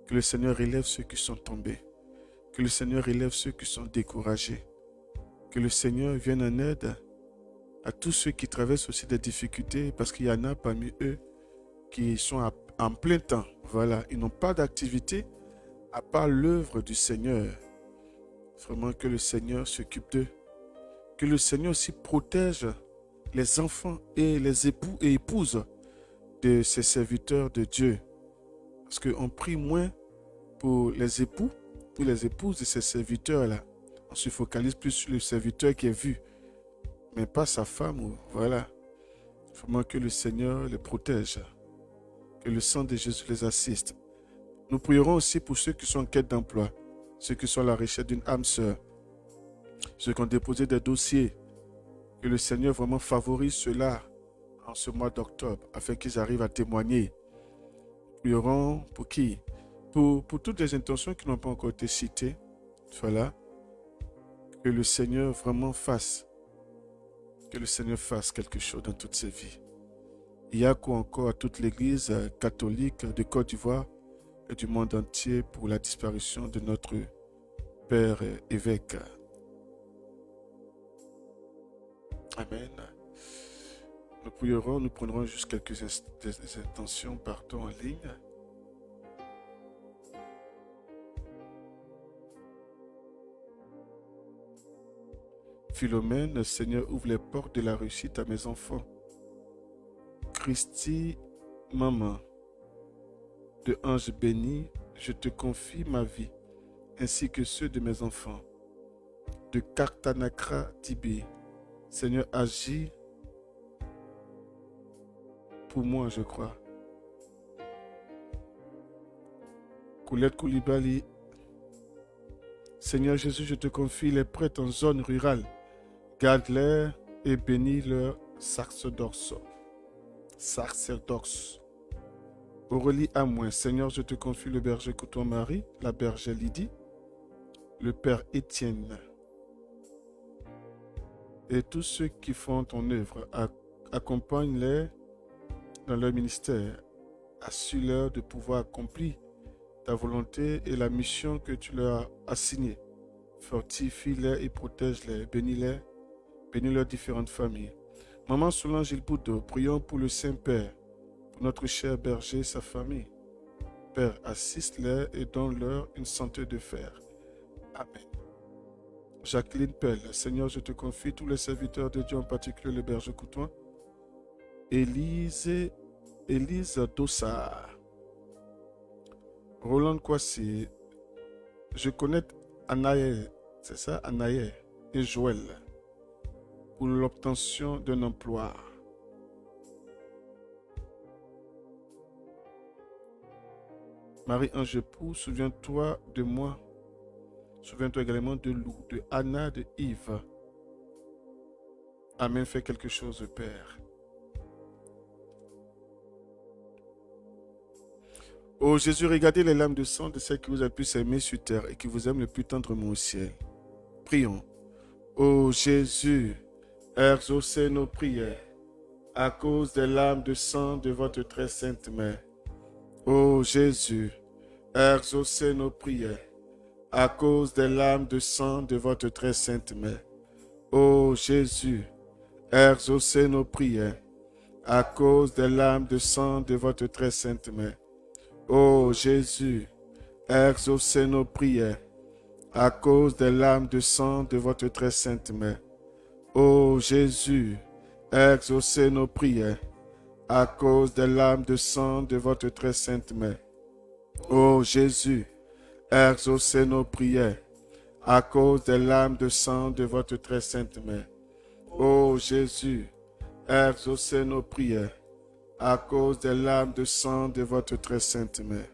que le Seigneur élève ceux qui sont tombés, que le Seigneur élève ceux qui sont découragés, que le Seigneur vienne en aide à tous ceux qui traversent aussi des difficultés, parce qu'il y en a parmi eux qui sont en plein temps, voilà, ils n'ont pas d'activité à part l'œuvre du Seigneur. Vraiment que le Seigneur s'occupe d'eux, que le Seigneur aussi protège les enfants et les époux et épouses de ces serviteurs de Dieu. Parce qu'on prie moins pour les époux ou les épouses de ces serviteurs-là. On se focalise plus sur le serviteur qui est vu, mais pas sa femme. Ou, voilà. Vraiment que le Seigneur les protège. Que le sang de Jésus les assiste. Nous prierons aussi pour ceux qui sont en quête d'emploi, ceux qui sont à la recherche d'une âme sœur, ceux qui ont déposé des dossiers. Que le Seigneur vraiment favorise cela en ce mois d'octobre, afin qu'ils arrivent à témoigner. Nous prierons pour qui? Pour toutes les intentions qui n'ont pas encore été citées. Voilà. Que le Seigneur vraiment fasse. Que le Seigneur fasse quelque chose dans toutes ces vies. Il y a quoi encore à toute l'Église catholique de Côte d'Ivoire et du monde entier pour la disparition de notre Père évêque. Amen. Nous prierons, nous prendrons juste quelques intentions, en ligne. Philomène, Seigneur, ouvre les portes de la réussite à mes enfants. Christy, maman de Ange béni, je te confie ma vie, ainsi que ceux de mes enfants. De Kartanakra Tibé, Seigneur, agis pour moi, je crois. Coulette Koulibaly, Seigneur Jésus, je te confie les prêtres en zone rurale. Garde-les et bénis leur sacerdoce. Aurélie Amoin, Seigneur, je te confie le berger Couton-Marie, la bergère Lydie, le père Étienne et tous ceux qui font ton œuvre. Accompagne-les dans leur ministère. Assure-leur de pouvoir accomplir ta volonté et la mission que tu leur as assignée. Fortifie-les et protège-les. Bénis leurs différentes familles. Maman Solange Ilboudo, prions pour le Saint-Père, pour notre cher berger et sa famille. Père, assiste-les et donne-leur une santé de fer. Amen. Jacqueline Pell, Seigneur, je te confie tous les serviteurs de Dieu, en particulier le berger Coutoin. Élise Dossard. Roland Kwasi. Je connais Anaïe, c'est ça, Anaïe et Joël, pour l'obtention d'un emploi. Marie-Ange Pou, souviens-toi de moi. Souviens-toi également de Lou, de Anna, de Yves. Amen, fais quelque chose, Père. Ô Jésus, regardez les larmes de sang de celles qui vous a pu s'aimer sur terre et qui vous aiment le plus tendrement au ciel. Prions. Ô Jésus, exaucez nos prières à cause des larmes de sang de votre très sainte mère. Ô Jésus, exaucez nos prières à cause des larmes de sang de votre très sainte mère. Ô Jésus, exaucez nos prières à cause des larmes de sang de votre très sainte mère. Ô Jésus, exaucez nos prières à cause des larmes de sang de votre très sainte mère. Ô Jésus, exaucez nos prières à cause des larmes de sang de votre très sainte mère. Ô Jésus, exaucez nos prières à cause des larmes de sang de votre très sainte mère. Ô Jésus, exaucez nos prières à cause des larmes de sang de votre très sainte mère.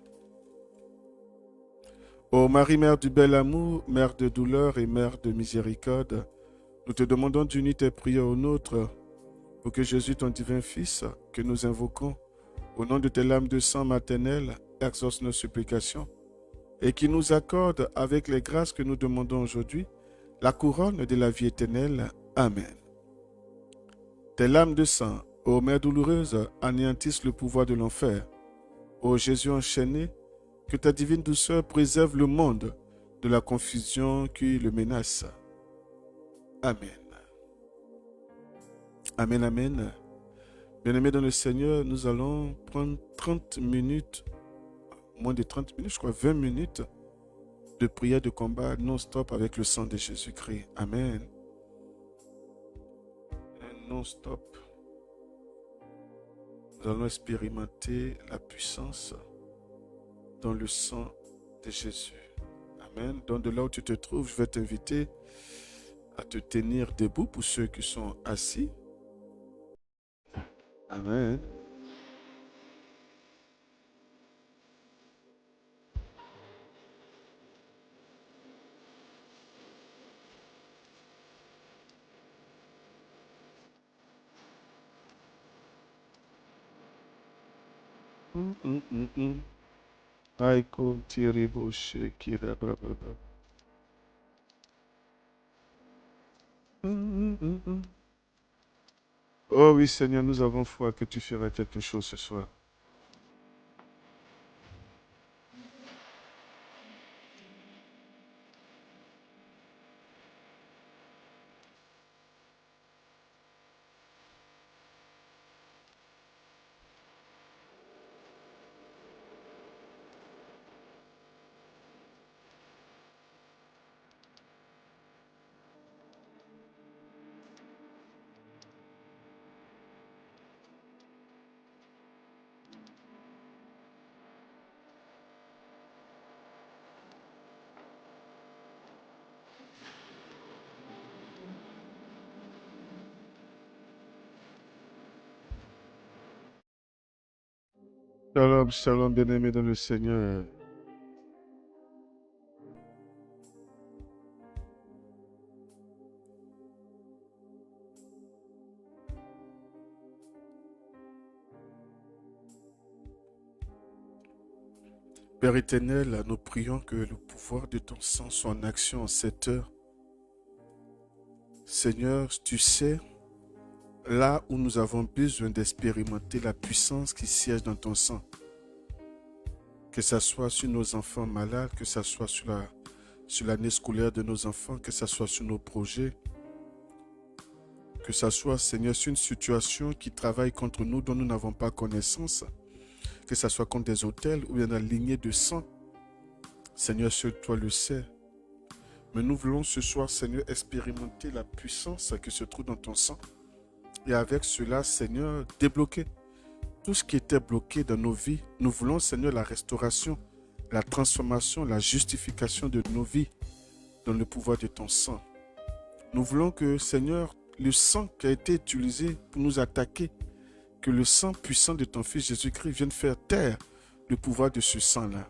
Ô Marie, Mère du bel amour, Mère de douleur et Mère de miséricorde, nous te demandons d'unir tes prières aux nôtres pour que Jésus, ton divin Fils, que nous invoquons, au nom de tes larmes de sang maternelles, exauce nos supplications et qui nous accorde, avec les grâces que nous demandons aujourd'hui, la couronne de la vie éternelle. Amen. Tes larmes de sang, ô Mère douloureuse, anéantissent le pouvoir de l'enfer. Ô Jésus enchaîné, que ta divine douceur préserve le monde de la confusion qui le menace. Amen. Amen, amen. Bien-aimés dans le Seigneur, nous allons prendre 30 minutes, moins de 30 minutes, je crois 20 minutes de prière de combat non-stop avec le sang de Jésus-Christ. Amen. Non-stop. Nous allons expérimenter la puissance dans le sang de Jésus. Amen. Donc de là où tu te trouves, je vais t'inviter à te tenir debout pour ceux qui sont assis. Amen. Aïko tiribo shekira bababa. Oh oui, Seigneur, nous avons foi que tu feras quelque chose ce soir. Shalom, shalom, bien-aimés dans le Seigneur. Père éternel, nous prions que le pouvoir de ton sang soit en action en cette heure. Seigneur, tu sais, là où nous avons besoin d'expérimenter la puissance qui siège dans ton sang, que ce soit sur nos enfants malades, que ce soit sur l'année scolaire de nos enfants, que ce soit sur nos projets, que ce soit, Seigneur, sur une situation qui travaille contre nous dont nous n'avons pas connaissance, que ce soit contre des hôtels ou bien la lignée de sang. Seigneur, seul toi le sais. Mais nous voulons ce soir, Seigneur, expérimenter la puissance qui se trouve dans ton sang. Et avec cela, Seigneur, débloquer tout ce qui était bloqué dans nos vies. Nous voulons, Seigneur, la restauration, la transformation, la justification de nos vies dans le pouvoir de ton sang. Nous voulons que, Seigneur, le sang qui a été utilisé pour nous attaquer, que le sang puissant de ton Fils Jésus-Christ vienne faire taire le pouvoir de ce sang-là.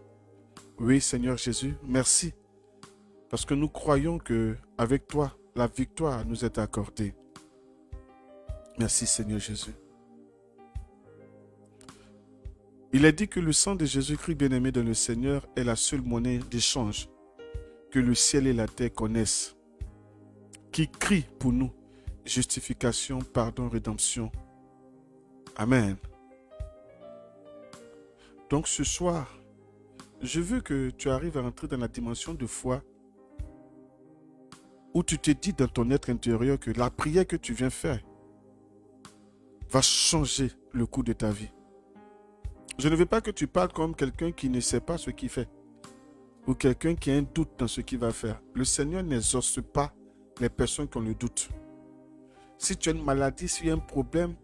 Oui, Seigneur Jésus, merci. Parce que nous croyons qu'avec toi, la victoire nous est accordée. Merci Seigneur Jésus. Il est dit que le sang de Jésus-Christ bien-aimé dans le Seigneur est la seule monnaie d'échange que le ciel et la terre connaissent, qui crie pour nous justification, pardon, rédemption. Amen. Donc ce soir, je veux que tu arrives à entrer dans la dimension de foi où tu te dis dans ton être intérieur que la prière que tu viens faire va changer le cours de ta vie. Je ne veux pas que tu parles comme quelqu'un qui ne sait pas ce qu'il fait ou quelqu'un qui a un doute dans ce qu'il va faire. Le Seigneur n'exauce pas les personnes qui ont le doute. Si tu as une maladie, s'il y a un problème,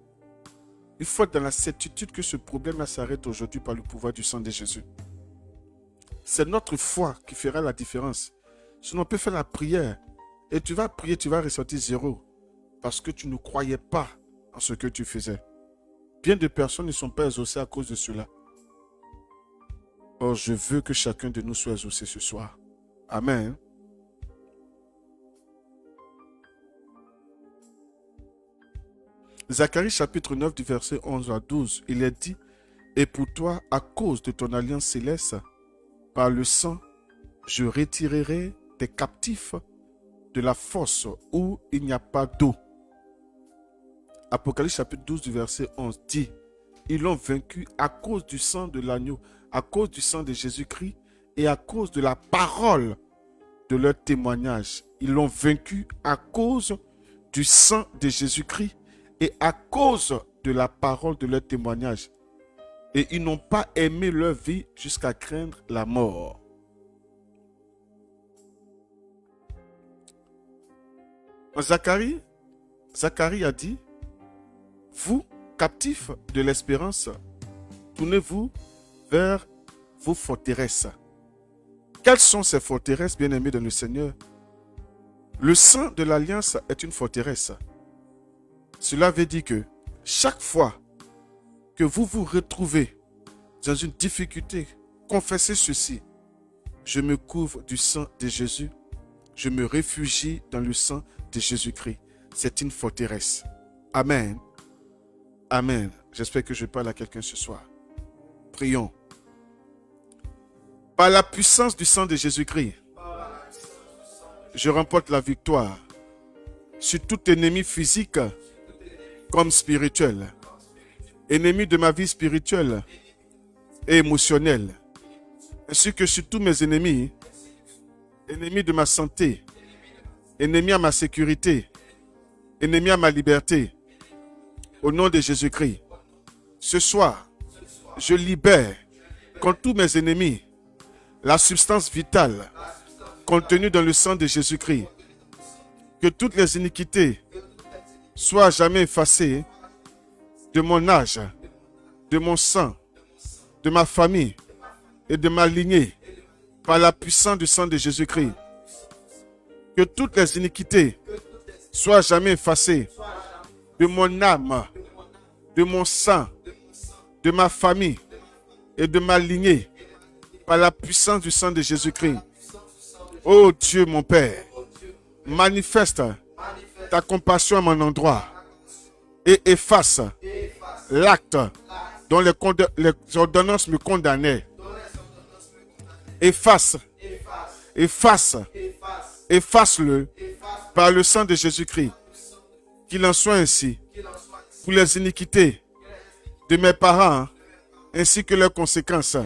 il faut être dans la certitude que ce problème-là s'arrête aujourd'hui par le pouvoir du sang de Jésus. C'est notre foi qui fera la différence. Sinon, on peut faire la prière et tu vas prier, tu vas ressortir zéro parce que tu ne croyais pas en ce que tu faisais. Bien de personnes ne sont pas exaucées à cause de cela. Or, je veux que chacun de nous soit exaucé ce soir. Amen. Zacharie chapitre 9 du verset 11 à 12, il est dit « Et pour toi, à cause de ton alliance céleste, par le sang, je retirerai tes captifs de la fosse où il n'y a pas d'eau. » Apocalypse chapitre 12 du verset 11 dit « Ils l'ont vaincu à cause du sang de l'agneau, à cause du sang de Jésus-Christ et à cause de la parole de leur témoignage. Ils l'ont vaincu à cause du sang de Jésus-Christ et à cause de la parole de leur témoignage. Et ils n'ont pas aimé leur vie jusqu'à craindre la mort. » Zacharie a dit « Vous, captifs de l'espérance, tournez-vous vers vos forteresses. » Quelles sont ces forteresses, bien-aimés dans le Seigneur? Le sang de l'alliance est une forteresse. Cela veut dire que chaque fois que vous vous retrouvez dans une difficulté, confessez ceci. Je me couvre du sang de Jésus. Je me réfugie dans le sang de Jésus-Christ. C'est une forteresse. Amen. Amen. J'espère que je parle à quelqu'un ce soir. Prions. Par la puissance du sang de Jésus-Christ, je remporte la victoire sur tout ennemi physique comme spirituel, ennemi de ma vie spirituelle et émotionnelle, ainsi que sur tous mes ennemis, ennemis de ma santé, ennemis à ma sécurité, ennemis à ma liberté. Au nom de Jésus-Christ, ce soir, je libère contre tous mes ennemis la substance vitale contenue dans le sang de Jésus-Christ. Que toutes les iniquités soient à jamais effacées de mon âge, de mon sang, de ma famille et de ma lignée par la puissance du sang de Jésus-Christ. Que toutes les iniquités soient à jamais effacées de mon âme, de mon sang, de ma famille et de ma lignée par la puissance du sang de Jésus-Christ. Ô Dieu mon Père, manifeste ta compassion à mon endroit et efface l'acte dont les ordonnances me condamnaient. Efface-le par le sang de Jésus-Christ. Qu'il en soit ainsi pour les iniquités de mes parents ainsi que leurs conséquences.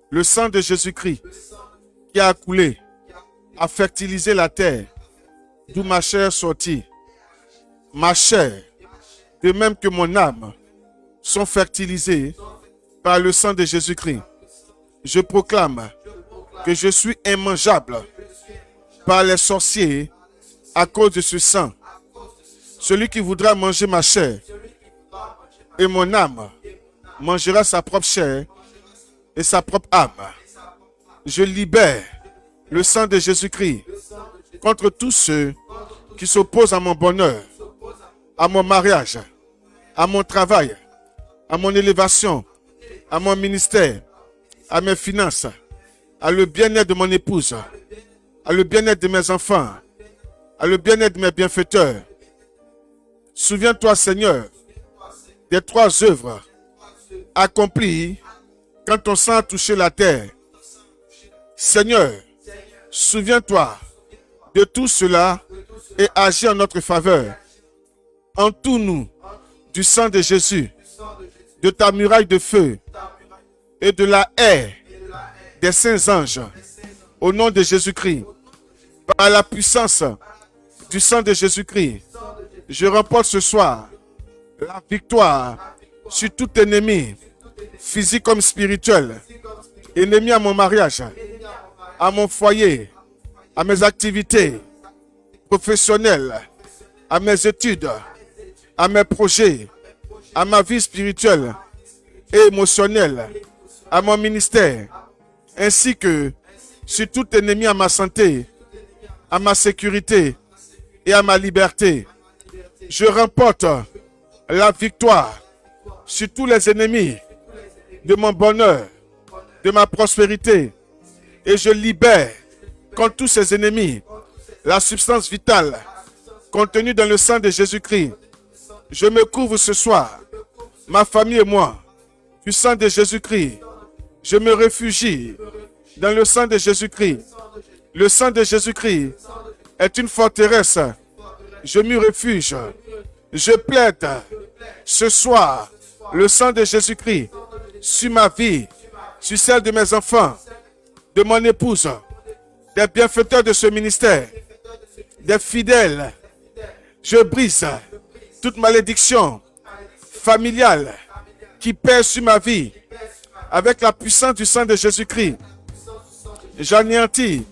Le sang de Jésus-Christ qui a coulé a fertilisé la terre d'où ma chair sortit. Ma chair, de même que mon âme, sont fertilisées par le sang de Jésus-Christ. Je proclame que je suis immangeable par les sorciers à cause de ce sang. Celui qui voudra manger ma chair et mon âme mangera sa propre chair et sa propre âme. Je libère le sang de Jésus-Christ contre tous ceux qui s'opposent à mon bonheur, à mon mariage, à mon travail, à mon élévation, à mon ministère, à mes finances, à le bien-être de mon épouse, à le bien-être de mes enfants, à le bien-être de mes bienfaiteurs. Souviens-toi, Seigneur, des 3 œuvres accomplies quand ton sang a touché la terre. Seigneur, souviens-toi de tout cela et agis en notre faveur. Entoure-nous du sang de Jésus, de ta muraille de feu et de la haie des saints anges. Au nom de Jésus-Christ, par la puissance du sang de Jésus-Christ, je remporte ce soir la victoire sur tout ennemi, physique comme spirituel, ennemi à mon mariage, à mon foyer, à mes activités professionnelles, à mes études, à mes projets, à ma vie spirituelle et émotionnelle, à mon ministère, ainsi que sur tout ennemi à ma santé, à ma sécurité et à ma liberté. Je remporte la victoire sur tous les ennemis de mon bonheur, de ma prospérité, et je libère contre tous ces ennemis la substance vitale contenue dans le sang de Jésus-Christ. Je me couvre ce soir, ma famille et moi, du sang de Jésus-Christ. Je me réfugie dans le sang de Jésus-Christ. Le sang de Jésus-Christ est une forteresse. Je m'y réfugie. Je plaide ce soir le sang de Jésus-Christ sur ma vie, sur celle de mes enfants, de mon épouse, des bienfaiteurs de ce ministère, des fidèles. Je brise toute malédiction familiale qui pèse sur ma vie avec la puissance du sang de Jésus-Christ. J'anéantis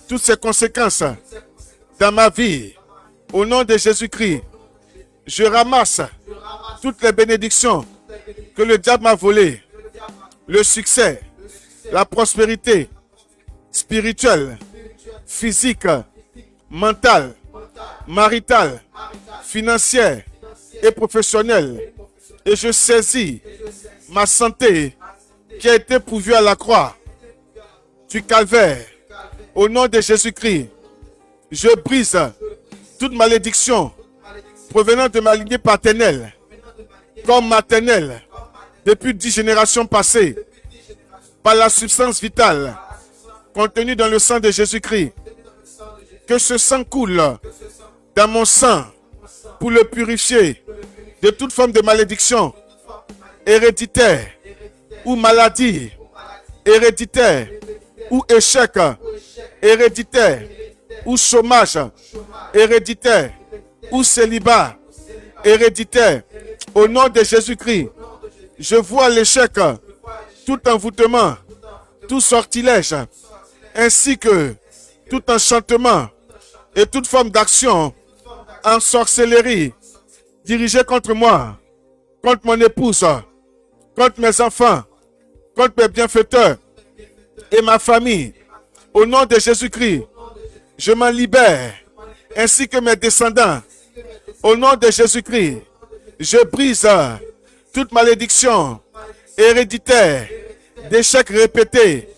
toutes ces conséquences dans ma vie. Au nom de Jésus-Christ, je ramasse toutes les bénédictions que le diable m'a volées. Le succès, la prospérité spirituelle, physique, mentale, maritale, financière et professionnelle. Et je saisis ma santé qui a été pourvue à la croix du calvaire. Au nom de Jésus-Christ, je brise toute malédiction provenant de ma lignée paternelle comme maternelle depuis 10 générations passées par la substance vitale contenue dans le sang de Jésus-Christ. Que ce sang coule dans mon sang pour le purifier de toute forme de malédiction héréditaire ou maladie héréditaire ou échec héréditaire ou chômage héréditaire ou célibat héréditaire. Au nom de Jésus-Christ, je vois l'échec, tout envoûtement, tout sortilège, ainsi que tout enchantement et toute forme d'action en sorcellerie dirigée contre moi, contre mon épouse, contre mes enfants, contre mes bienfaiteurs et ma famille. Au nom de Jésus-Christ, je m'en libère, ainsi que mes descendants. Au nom de Jésus-Christ, je brise toute malédiction héréditaire, d'échecs répétés,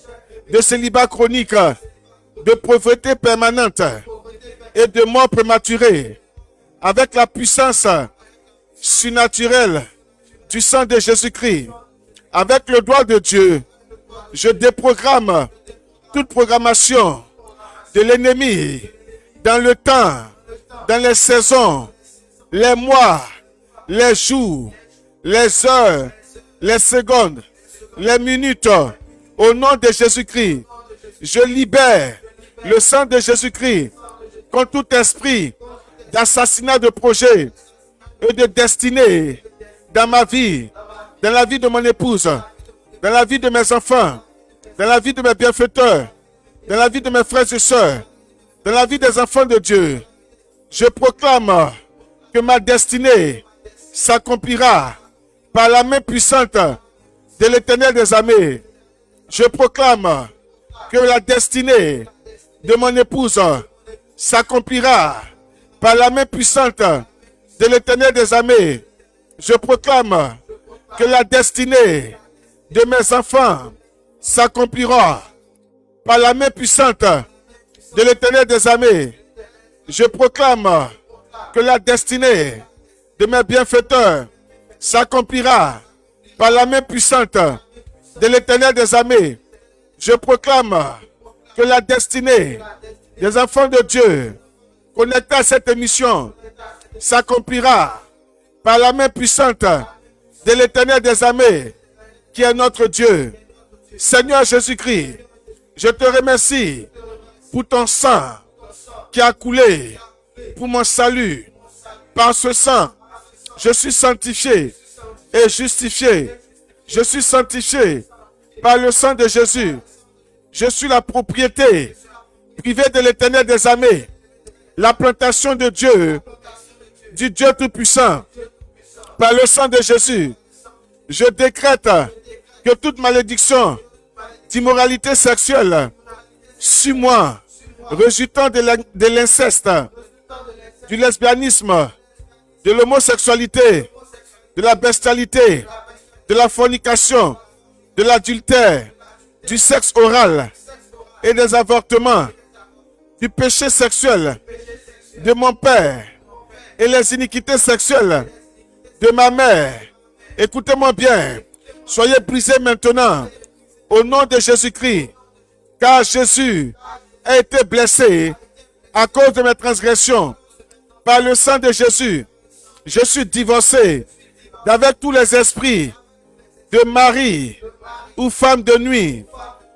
de célibat chronique, de pauvreté permanente et de mort prématurée, avec la puissance surnaturelle du sang de Jésus-Christ, avec le doigt de Dieu, je déprogramme toute programmation de l'ennemi dans le temps, dans les saisons, les mois, les jours, les heures, les secondes, les minutes. Au nom de Jésus-Christ, je libère le sang de Jésus-Christ contre tout esprit d'assassinat de projet et de destinée dans ma vie, dans la vie de mon épouse, dans la vie de mes enfants, dans la vie de mes bienfaiteurs, dans la vie de mes frères et sœurs, dans la vie des enfants de Dieu. Je proclame que ma destinée s'accomplira par la main puissante de l'Éternel des armées. Je proclame que la destinée de mon épouse s'accomplira par la main puissante de l'Éternel des armées. Je proclame que la destinée de mes enfants s'accomplira par la main puissante de l'Éternel des armées. Je proclame que la destinée de mes bienfaiteurs s'accomplira par la main puissante de l'Éternel des armées. Je proclame que la destinée des enfants de Dieu connectés à cette émission s'accomplira par la main puissante de l'Éternel des armées, qui est notre Dieu. Seigneur Jésus-Christ, je te remercie pour ton sang qui a coulé pour mon salut. Par ce sang, je suis sanctifié et justifié. Je suis sanctifié par le sang de Jésus. Je suis la propriété privée de l'Éternel des armées, la plantation de Dieu, du Dieu Tout-Puissant. Par le sang de Jésus, je décrète que toute malédiction d'immoralité sexuelle sur moi, résultant de l'inceste, du lesbianisme, de l'homosexualité, de la bestialité, de la fornication, de l'adultère, du sexe oral et des avortements, du péché sexuel de mon père et les iniquités sexuelles de ma mère. Écoutez-moi bien, soyez brisés maintenant au nom de Jésus-Christ, car Jésus a été blessé à cause de mes transgressions. Par le sang de Jésus, je suis divorcé d'avec tous les esprits de mari ou femme de nuit.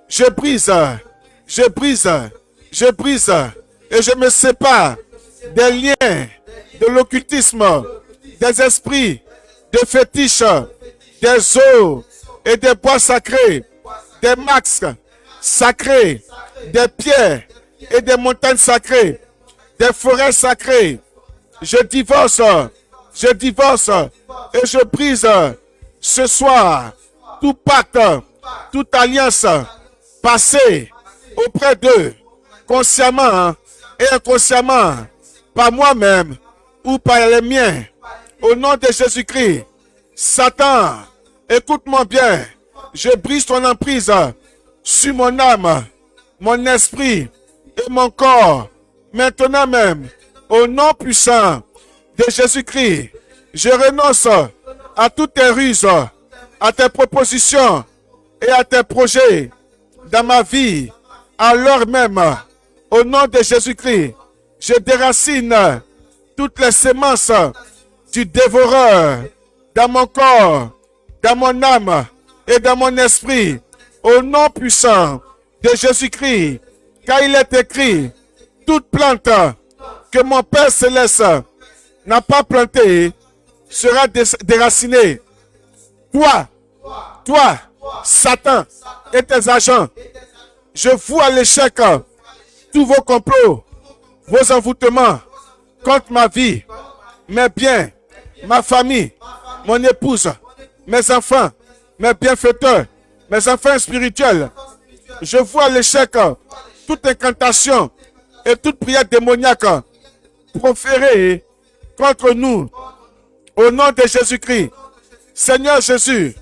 Je brise et je me sépare des liens de l'occultisme, des esprits de fétiches, des eaux et des bois sacrés, des masques sacrés, des pierres et des montagnes sacrées, des forêts sacrées. Je divorce et je brise ce soir tout pacte, toute alliance passée auprès d'eux, consciemment et inconsciemment, par moi-même ou par les miens. Au nom de Jésus-Christ, Satan, écoute-moi bien, je brise ton emprise sur mon âme, mon esprit et mon corps. Maintenant même, au nom puissant de Jésus-Christ, je renonce à toutes tes ruses, à tes propositions et à tes projets dans ma vie. Alors même, au nom de Jésus-Christ, je déracine toutes les semences du dévoreur dans mon corps, dans mon âme et dans mon esprit. Au nom puissant de Jésus-Christ, car il est écrit, toute plante que mon Père Céleste n'a pas plantée sera déracinée. Toi, Satan et tes agents, je vous à l'échec tous vos complots, vos envoûtements contre ma vie, mes biens, ma famille, mon épouse, mes enfants, mes bienfaiteurs, mes enfants spirituels. Je vois à l'échec toute incantation et toute prière démoniaque proférée contre nous au nom de Jésus-Christ. Seigneur Jésus,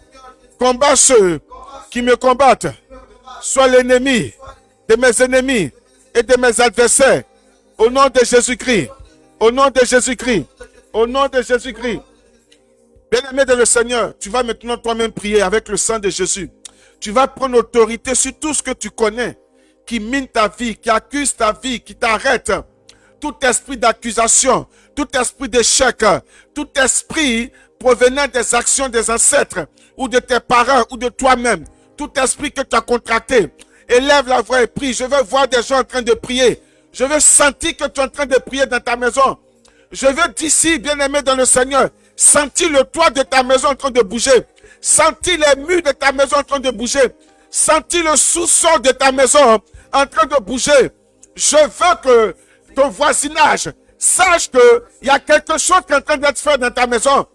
Combat ceux qui me combattent. Sois l'ennemi de mes ennemis et de mes adversaires. Au nom de Jésus-Christ. Au nom de Jésus-Christ. Au nom de Jésus-Christ. Bien-aimé de le Seigneur, tu vas maintenant toi-même prier avec le sang de Jésus. Tu vas prendre autorité sur tout ce que tu connais, qui mine ta vie, qui accuse ta vie, qui t'arrête. Tout esprit d'accusation, tout esprit d'échec, tout esprit provenant des actions des ancêtres, ou de tes parents, ou de toi-même, tout esprit que tu as contracté, élève la voix et prie. Je veux voir des gens en train de prier. Je veux sentir que tu es en train de prier dans ta maison. Je veux d'ici, bien-aimé dans le Seigneur, sentir le toit de ta maison en train de bouger. Sentir les murs de ta maison en train de bouger. Sentir le sous-sol de ta maison en train de bouger. Je veux que ton voisinage sache qu'il y a quelque chose qui est en train d'être fait dans ta maison.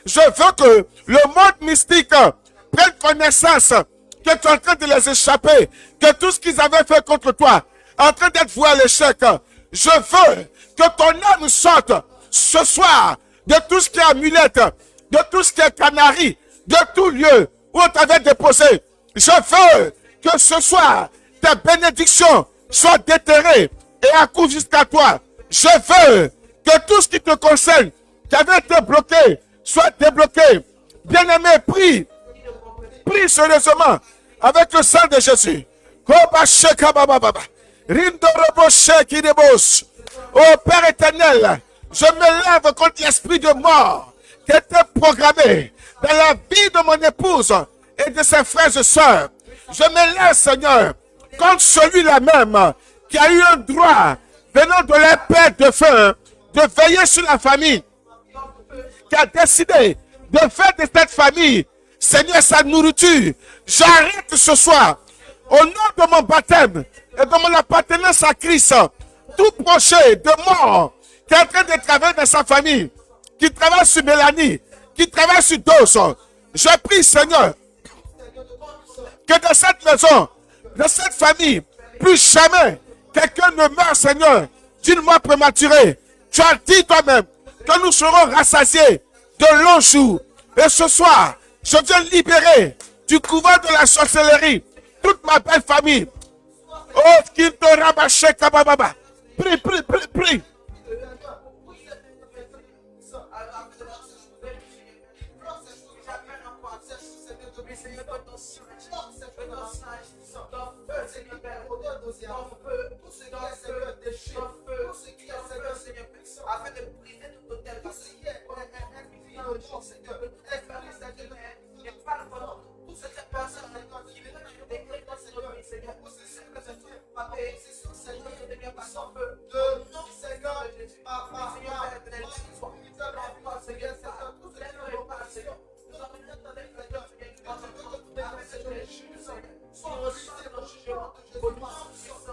Je veux que le monde mystique prenne connaissance que tu es en train de les échapper, que tout ce qu'ils avaient fait contre toi est en train d'être voué à l'échec. Je veux que ton âme sorte ce soir de tout ce qui est amulette, de tout ce qui est canari, de tout lieu où on t'avait déposé. Je veux que ce soir, tes bénédictions soient déterrées et accourent jusqu'à toi. Je veux que tout ce qui te concerne, qui avait été bloqué, soit débloqué. Bien-aimé, prie. Prie sérieusement avec le sang de Jésus. Oh Père éternel, je me lève contre l'esprit de mort qui était programmé dans la vie de mon épouse et de ses frères et sœurs. Je me lève, Seigneur, contre celui-là même qui a eu un droit venant de l'épée de feu de veiller sur la famille, qui a décidé de faire de cette famille, Seigneur, sa nourriture. J'arrête ce soir, au nom de mon baptême et de mon appartenance à Christ, tout projet de mort qui est en train de travailler dans sa famille, qui travaille sur Mélanie, qui travaille sur Dos. Je prie, Seigneur, que dans cette maison, dans cette famille, plus jamais quelqu'un ne meurt, Seigneur, d'une mort prématurée. Tu as dit toi-même que nous serons rassasiés de longs jours. Et ce soir, je viens libérer du couvent de la sorcellerie toute ma belle famille. Oh, Kinto Rabaché Kabababa. Prie, prie, prie, prie.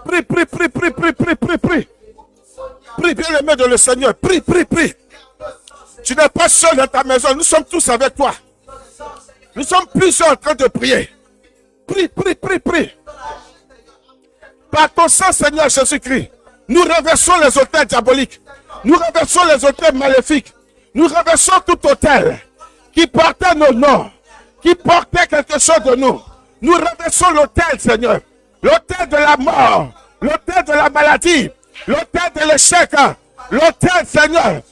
Prie, prie, prie, prie, prie, prie, prie, prie. Prie, bien aimé de le Seigneur. Prie, prie, prie. Tu n'es pas seul dans ta maison. Nous sommes tous avec toi. Nous sommes plusieurs en train de prier. Prie, prie, prie, prie. Par ton sang, Seigneur Jésus-Christ, nous renversons les autels diaboliques. Nous renversons les autels maléfiques. Nous renversons tout autel qui portait nos noms, qui portait quelque chose de nous. Nous renversons l'autel, Seigneur. L'autel de la mort, l'autel de la maladie, l'autel de l'échec, l'autel, Seigneur.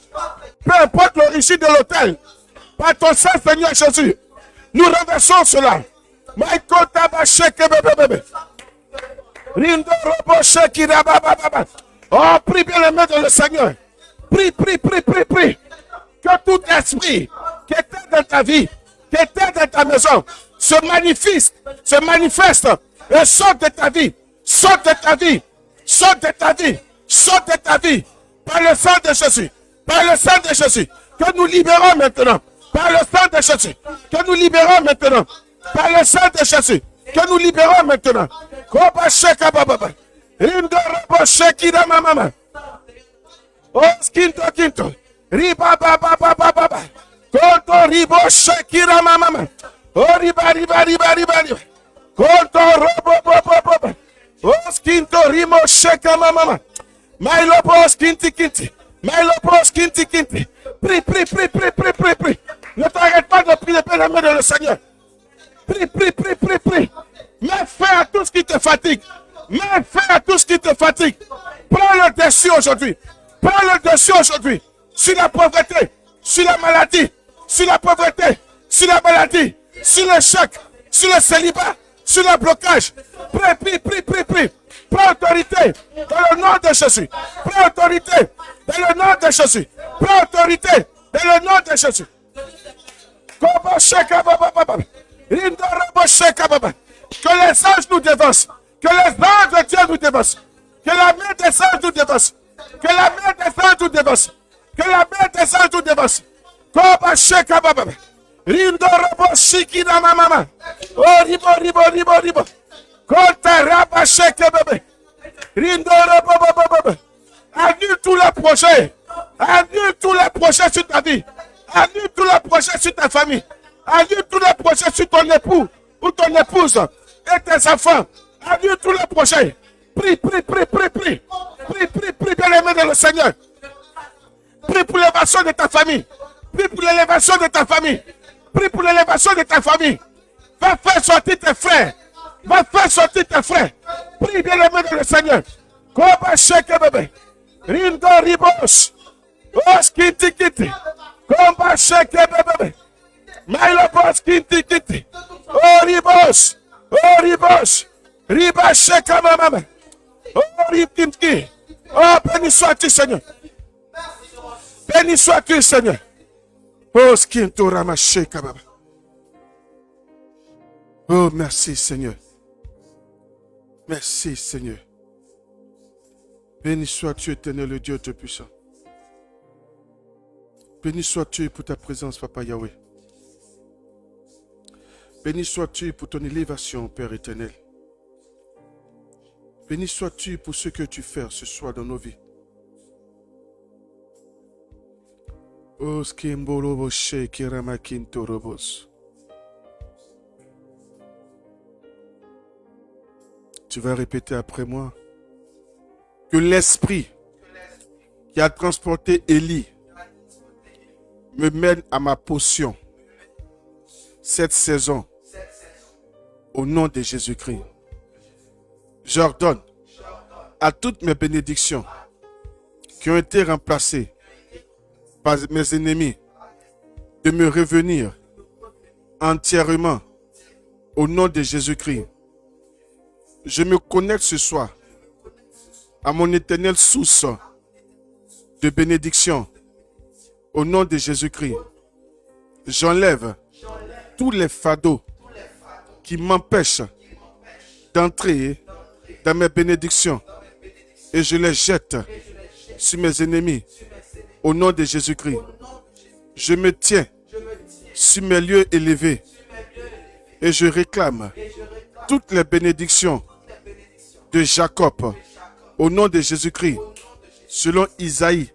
Peu importe l'origine de l'autel, par ton sang, Seigneur Jésus, nous renversons cela. Oh, prie bien les mains de le Seigneur. Prie, prie, prie, prie, prie. Que tout esprit qui était dans ta vie, qui était dans ta maison, se manifeste et sort de ta vie, sort de ta vie, sort de ta vie, sort de ta vie, par le sang de Jésus, par le sang de Jésus, que nous libérons maintenant, par le sang de Jésus, que nous libérons maintenant, par le sang de Jésus, que nous libérons maintenant. Oh, skinto, kinto, riba, baba, baba, baba, konto, ribo, shekira, mama, oh, riba, riba, riba, riba, riba. Konto robo bobo bobo. Oskinto rimo sheka mama. Mailo bos kinti kinti. Mailo bos kinti kinti. Prie, prie, prie, prie, prie, prie, prie. Ne t'arrête pas de prier, Père, la main de le Seigneur. Prie, prie, prie, prie, prie. Mets fin à tout ce qui te fatigue. Mets fin à tout ce qui te fatigue. Prends le dessus aujourd'hui. Prends le dessus aujourd'hui. Sur la pauvreté, sur la maladie, sur la pauvreté, sur la maladie, sur l'échec, sur le célibat, sur le blocage. Prie, prie, prie, prie, prie. Prends autorité dans le nom de Jésus. Prends autorité dans le nom de Jésus. Prends autorité dans le nom de Jésus. Que les anges nous dévancent. Que les anges de Dieu nous dévancent. Que la main des anges nous dévancent. Que la main des anges nous dévancent. Que la main des anges nous dévancent. Rindo robo shikina mama. Oh ribo ribo ribo ribo. Kota raba sheke bebe. Rindo robo bobo. Annule tous les projets. Annule tous les projets sur ta vie. Annule tous les projets sur ta famille. Annule tous les projets sur ton époux ou ton épouse et tes enfants. Annule tous les projets. Prie, prie, prie, prie, prie. Prie, prie, prie, bien-aimé dans le Seigneur. Prie pour l'élévation de ta famille. Prie pour l'élévation de ta famille. Prie pour l'élévation de ta famille. Va faire sortir tes frères. Va faire sortir tes frères. Prie, bien-aimé dans le Seigneur. Koba sheke bebe. Rindo ribos. Oskiti kiti. Koba sheke bebe. Mailo bos kiti kiti. Oh ribos. Oh ribos. Riba sheke mama. Oh ribkinti. Oh béni sois-tu Seigneur. Béni sois-tu Seigneur. Oh skinto rama sheke baba. Oh merci Seigneur. Merci Seigneur. Béni sois-tu, éternel, le Dieu Tout-Puissant. Béni sois-tu pour ta présence, Papa Yahweh. Béni sois-tu pour ton élévation, Père éternel. Béni sois-tu pour ce que tu fais ce soir dans nos vies. Oh, skimbolobo shekiramakinto robos. Tu vas répéter après moi. Que l'esprit qui a transporté Élie me mène à ma portion cette saison au nom de Jésus-Christ. J'ordonne à toutes mes bénédictions qui ont été remplacées par mes ennemis de me revenir entièrement au nom de Jésus-Christ. Je me connecte ce soir à mon éternelle source de bénédiction au nom de Jésus-Christ. J'enlève tous les fardeaux qui m'empêchent d'entrer dans mes bénédictions et je les jette sur mes ennemis au nom de Jésus-Christ. Je me tiens sur mes lieux élevés et je réclame toutes les bénédictions de Jacob au nom de Jésus-Christ, selon Isaïe,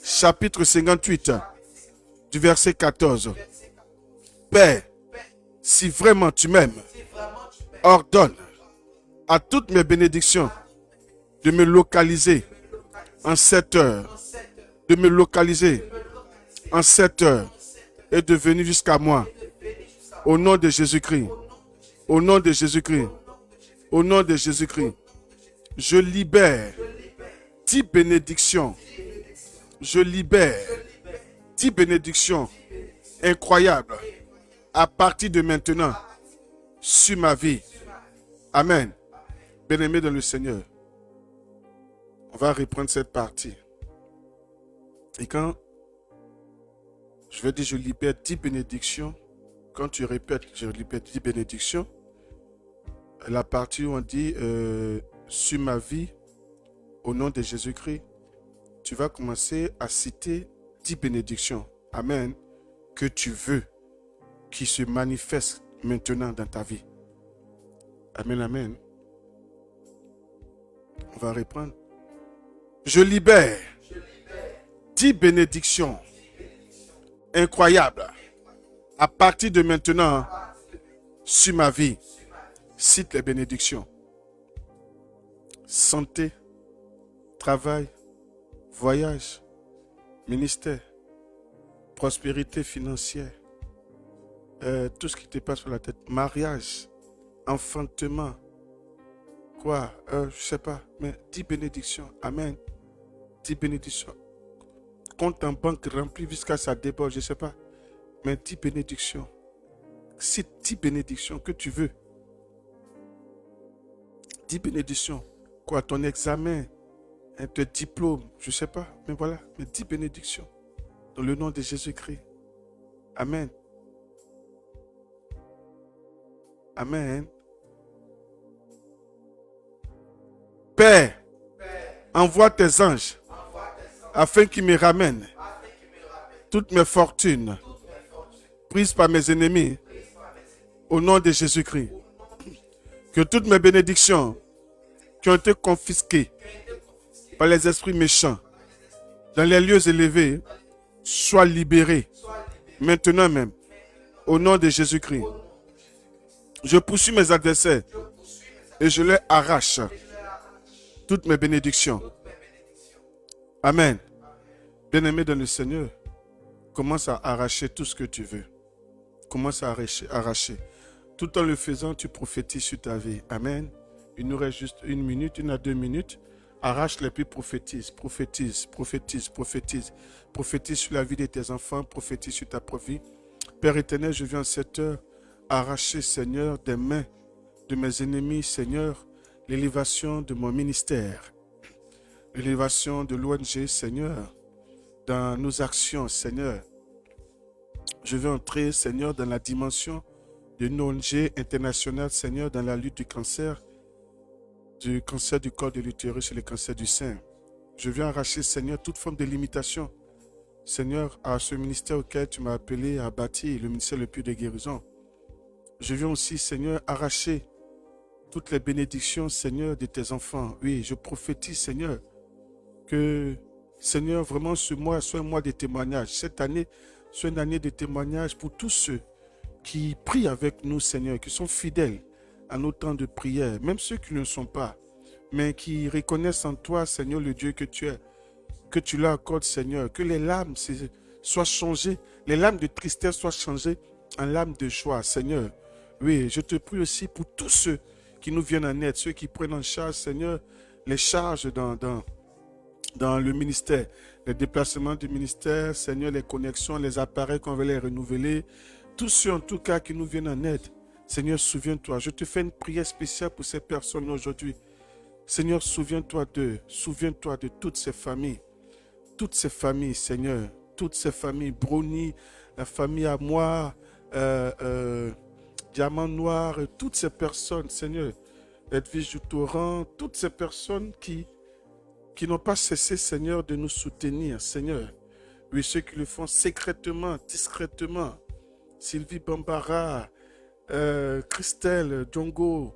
chapitre 58, du verset 14. Père, si vraiment tu m'aimes, ordonne à toutes mes bénédictions de me localiser en 7 heures, de me localiser en 7 heures et de venir jusqu'à moi. Au nom de Jésus-Christ, au nom de Jésus-Christ, au nom de Jésus-Christ. Je libère 10 bénédictions. Je libère 10 bénédictions incroyables à partir de maintenant sur ma vie. Amen. Bien-aimé dans le Seigneur, on va reprendre cette partie. Et quand je vais dire je libère 10 bénédictions, quand tu répètes je libère 10 bénédictions, la partie où on dit sur ma vie, au nom de Jésus-Christ, tu vas commencer à citer 10 bénédictions. Amen. Que tu veux qui se manifestent maintenant dans ta vie. Amen, amen. On va reprendre. Je libère 10 bénédictions incroyables à partir de maintenant sur ma vie. Cite les bénédictions. Santé, travail, voyage, ministère, prospérité financière, tout ce qui te passe sur la tête, mariage, enfantement, quoi, je sais pas, mais 10 bénédictions, amen, 10 bénédictions, compte en banque rempli jusqu'à ça déborde, je sais pas, mais 10 bénédictions, c'est 10 bénédictions que tu veux, 10 bénédictions, quoi, ton examen, tes diplômes, je sais pas, mais voilà, mais 10 bénédictions, dans le nom de Jésus-Christ, amen, amen. Père, envoie tes anges afin qu'ils me ramènent toutes mes fortunes prises par mes ennemis au nom de Jésus-Christ. Que toutes mes bénédictions qui ont été confisquées par les esprits méchants dans les lieux élevés soient libérées maintenant même au nom de Jésus-Christ. Je poursuis mes adversaires et je leur arrache toutes mes bénédictions. Amen. Bien-aimé dans le Seigneur, commence à arracher tout ce que tu veux. Commence à arracher. Tout en le faisant, tu prophétises sur ta vie. Amen. Il nous reste juste 1 minute, 1 à 2 minutes. Arrache-les puis prophétise, prophétise, prophétise, prophétise. Prophétise sur la vie de tes enfants, prophétise sur ta propre vie. Père éternel, je viens en cette heure arracher, Seigneur, des mains de mes ennemis, Seigneur, l'élévation de mon ministère, l'élévation de l'ONG, Seigneur, dans nos actions, Seigneur. Je veux entrer, Seigneur, dans la dimension d'une ONG internationale, Seigneur, dans la lutte du cancer du corps de l'utérus et le cancer du sein. Je viens arracher, Seigneur, toute forme de limitation, Seigneur, à ce ministère auquel tu m'as appelé à bâtir, le ministère le plus de guérison. Je viens aussi, Seigneur, arracher toutes les bénédictions, Seigneur, de tes enfants. Oui, je prophétise, Seigneur, que, Seigneur, vraiment ce mois soit un mois de témoignage. Cette année soit une année de témoignage pour tous ceux qui prient avec nous, Seigneur, qui sont fidèles à nos temps de prière, même ceux qui ne le sont pas, mais qui reconnaissent en toi, Seigneur, le Dieu que tu es, que tu leur accordes, Seigneur, que les larmes soient changées, les larmes de tristesse soient changées en larmes de joie, Seigneur. Oui, je te prie aussi pour tous ceux qui nous viennent en aide, ceux qui prennent en charge, Seigneur, les charges dans le ministère, les déplacements du ministère, Seigneur, les connexions, les appareils qu'on veut les renouveler, tous ceux en tout cas qui nous viennent en aide. Seigneur, souviens-toi, je te fais une prière spéciale pour ces personnes aujourd'hui. Seigneur, souviens-toi de toutes ces familles, Seigneur, toutes ces familles, Brownie, la famille à moi, Diamant Noir, toutes ces personnes, Seigneur, Edwige du Torrent, toutes ces personnes qui n'ont pas cessé, Seigneur, de nous soutenir, Seigneur. Oui, ceux qui le font secrètement, discrètement. Sylvie Bambara, Christelle, Djongo,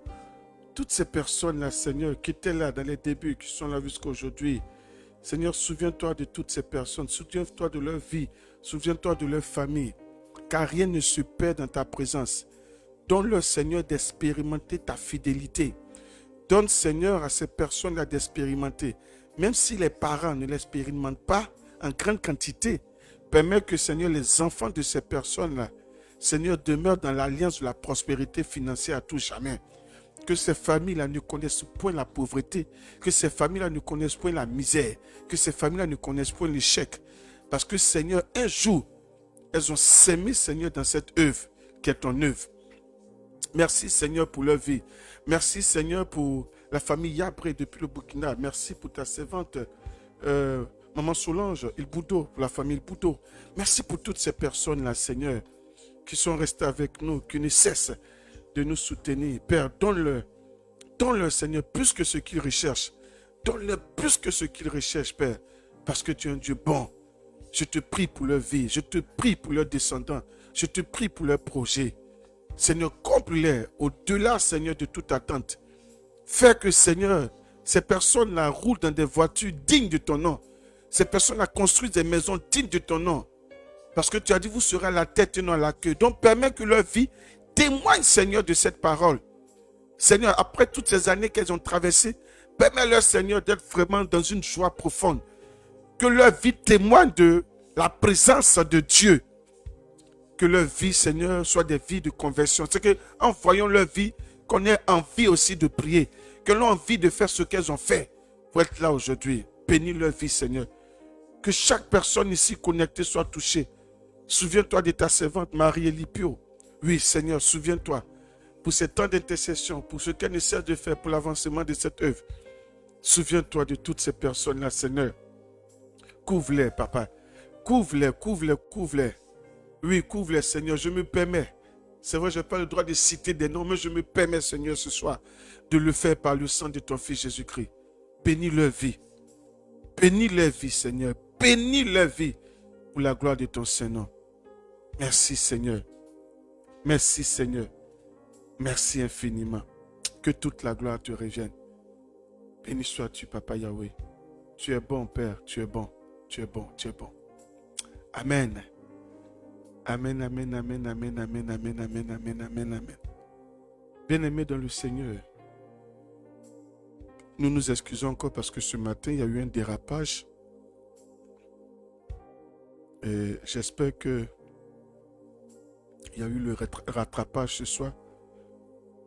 toutes ces personnes-là, Seigneur, qui étaient là dans les débuts, qui sont là jusqu'à aujourd'hui. Seigneur, souviens-toi de toutes ces personnes, souviens-toi de leur vie, souviens-toi de leur famille, car rien ne se perd dans ta présence. Donne-leur, Seigneur, d'expérimenter ta fidélité. Donne, Seigneur, à ces personnes-là d'expérimenter. Même si les parents ne l'expérimentent pas en grande quantité, permets que, Seigneur, les enfants de ces personnes-là, Seigneur, demeurent dans l'alliance de la prospérité financière à tout jamais. Que ces familles-là ne connaissent point la pauvreté, que ces familles-là ne connaissent point la misère, que ces familles-là ne connaissent point l'échec. Parce que, Seigneur, un jour, elles ont sémé, Seigneur, dans cette œuvre qui est ton œuvre. Merci, Seigneur, pour leur vie. Merci, Seigneur, pour la famille Yabré depuis le Burkina. Merci pour ta servante, Maman Solange, Il Boudo, pour la famille Il Boudo. Merci pour toutes ces personnes-là, Seigneur, qui sont restées avec nous, qui ne cessent de nous soutenir. Père, donne-leur, Seigneur, plus que ce qu'ils recherchent. Donne-leur plus que ce qu'ils recherchent, Père, parce que tu es un Dieu bon. Je te prie pour leur vie, je te prie pour leurs descendants, je te prie pour leurs projets. Seigneur, comble-les au-delà, Seigneur, de toute attente. Fais que, Seigneur, ces personnes-là roulent dans des voitures dignes de ton nom. Ces personnes-là construisent des maisons dignes de ton nom. Parce que tu as dit, vous serez à la tête et non à la queue. Donc, permets que leur vie témoigne, Seigneur, de cette parole. Seigneur, après toutes ces années qu'elles ont traversées, permets-leur, Seigneur, d'être vraiment dans une joie profonde. Que leur vie témoigne de la présence de Dieu. Que leur vie, Seigneur, soit des vies de conversion. C'est qu'en voyant leur vie, qu'on ait envie aussi de prier. Que l'on ait envie de faire ce qu'elles ont fait pour être là aujourd'hui. Bénis leur vie, Seigneur. Que chaque personne ici connectée soit touchée. Souviens-toi de ta servante Marie-Élie Pio. Oui, Seigneur, souviens-toi pour ces temps d'intercession, pour ce qu'elle essaie de faire pour l'avancement de cette œuvre. Souviens-toi de toutes ces personnes-là, Seigneur. Couvre-les, Papa. Couvre-les, couvre-les, couvre-les. Oui, couvre-les, Seigneur. Je me permets. C'est vrai, je n'ai pas le droit de citer des noms, mais je me permets, Seigneur, ce soir, de le faire par le sang de ton Fils Jésus-Christ. Bénis leur vie. Bénis leur vie, Seigneur. Bénis leur vie pour la gloire de ton Saint-Nom. Merci, Seigneur. Merci, Seigneur. Merci infiniment. Que toute la gloire te revienne. Béni sois-tu, Papa Yahweh. Tu es bon, Père. Tu es bon. Tu es bon. Tu es bon. Amen. Amen, amen, amen, amen, amen, amen, amen, amen, amen, amen. Bien-aimés dans le Seigneur, nous nous excusons encore parce que ce matin, il y a eu un dérapage. Et j'espère que il y a eu le rattrapage ce soir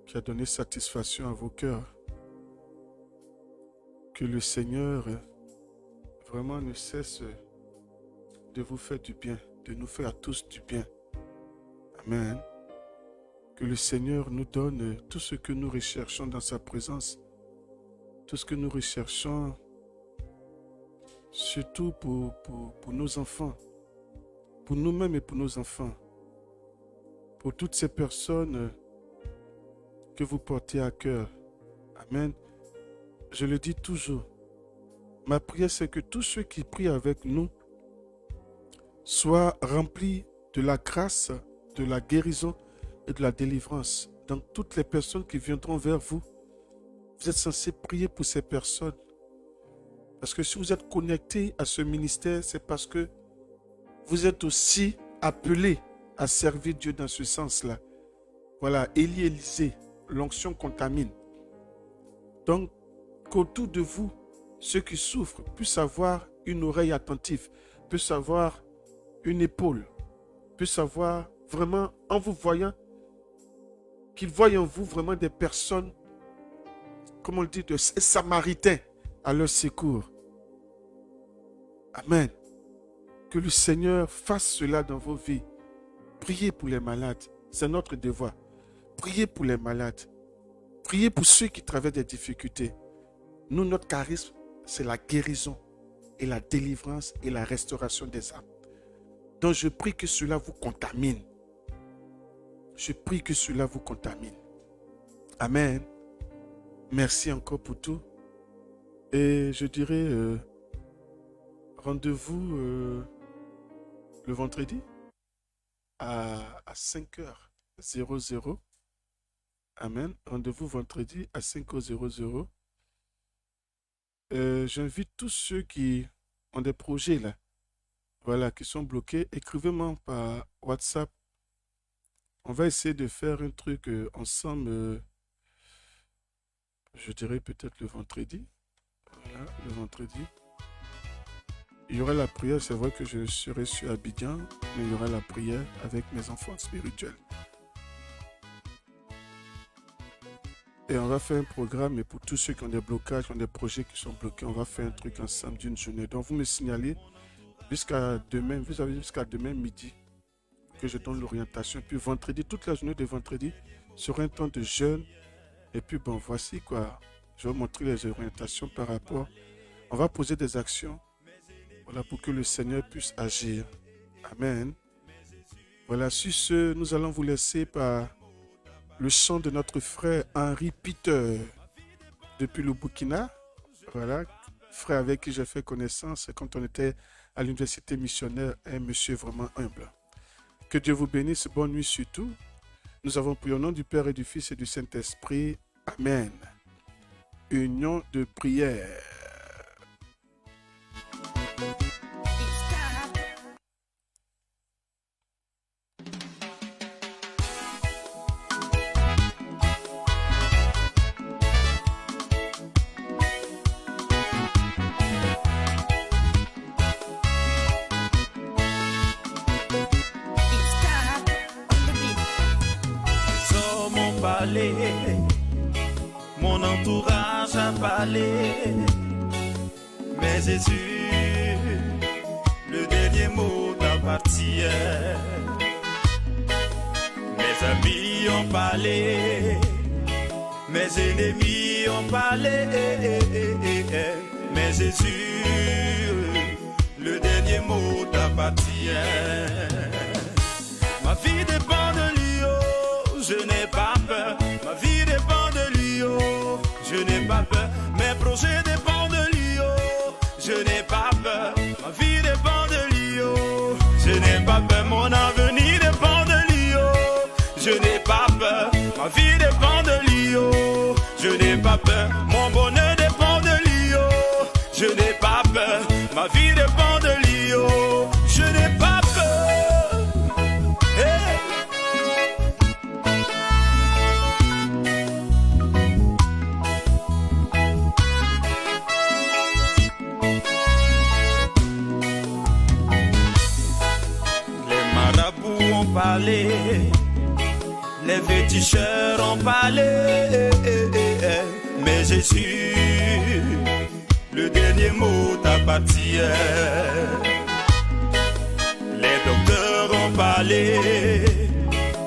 qui a donné satisfaction à vos cœurs. Que le Seigneur vraiment ne cesse de vous faire du bien, de nous faire à tous du bien. Amen. Que le Seigneur nous donne tout ce que nous recherchons dans sa présence. Tout ce que nous recherchons, surtout pour nos enfants, pour nous-mêmes et pour nos enfants. Pour toutes ces personnes que vous portez à cœur. Amen. Je le dis toujours. Ma prière, c'est que tous ceux qui prient avec nous soient remplis de la grâce, de la guérison et de la délivrance. Donc, toutes les personnes qui viendront vers vous, vous êtes censés prier pour ces personnes. Parce que si vous êtes connectés à ce ministère, c'est parce que vous êtes aussi appelés à servir Dieu dans ce sens-là. Voilà, Élie Élysée, l'onction contamine. Donc, qu'autour de vous, ceux qui souffrent puissent avoir une oreille attentive, puissent avoir une épaule, puissent avoir vraiment, en vous voyant, qu'ils voient en vous vraiment des personnes, comme on le dit, de Samaritains à leur secours. Amen. Que le Seigneur fasse cela dans vos vies. Priez pour les malades, c'est notre devoir. Priez pour les malades. Priez pour ceux qui traversent des difficultés. Nous, notre charisme, c'est la guérison et la délivrance et la restauration des âmes. Donc, je prie que cela vous contamine. Je prie que cela vous contamine. Amen. Merci encore pour tout. Et je dirais, rendez-vous le vendredi à 5h00. Amen. Rendez-vous vendredi à 5h00. J'invite tous ceux qui ont des projets là, voilà, qui sont bloqués, écrivez-moi par WhatsApp. On va essayer de faire un truc ensemble, je dirais peut-être le vendredi. Voilà, le vendredi. Il y aura la prière, c'est vrai que je serai sur Abidjan, mais il y aura la prière avec mes enfants spirituels. Et on va faire un programme, et pour tous ceux qui ont des blocages, qui ont des projets qui sont bloqués, on va faire un truc ensemble d'une journée. Donc vous me signalez jusqu'à demain, vous avez jusqu'à demain midi que je donne l'orientation. Puis vendredi, toute la journée de vendredi, sera un temps de jeûne. Et puis bon, voici quoi. Je vais vous montrer les orientations par rapport. On va poser des actions. Voilà, pour que le Seigneur puisse agir. Amen. Voilà, sur ce, nous allons vous laisser par le chant de notre frère Henri Peter depuis le Burkina. Voilà, frère avec qui j'ai fait connaissance quand on était à l'université missionnaire, un monsieur vraiment humble. Que Dieu vous bénisse, bonne nuit surtout. Nous avons prié au nom du Père et du Fils et du Saint-Esprit. Amen. Union de prière. parlé, mon entourage a parlé, mais Jésus, le dernier mot t'appartient. Mes amis ont parlé, mes ennemis ont parlé, mais Jésus, le dernier mot t'appartient. Ma vie dépend de lui, oh, je n'ai pas peur. Ma vie dépend de lui, oh, je n'ai pas peur. Mes projets dépendent de lui, oh, je n'ai pas peur. Ma vie dépend de lui, oh, je n'ai pas peur. Mon avenir dépend de lui, oh, je n'ai pas peur. Ma vie dépend de lui, oh, je n'ai pas peur. Mon bonheur dépend de lui, oh, je n'ai pas peur. Ma vie dépend de lui, oh, je n'ai pas peur. Hey. Les marabouts ont parlé, les féticheurs ont parlé, mais Jésus, le dernier mot t'appartient. Les docteurs ont parlé,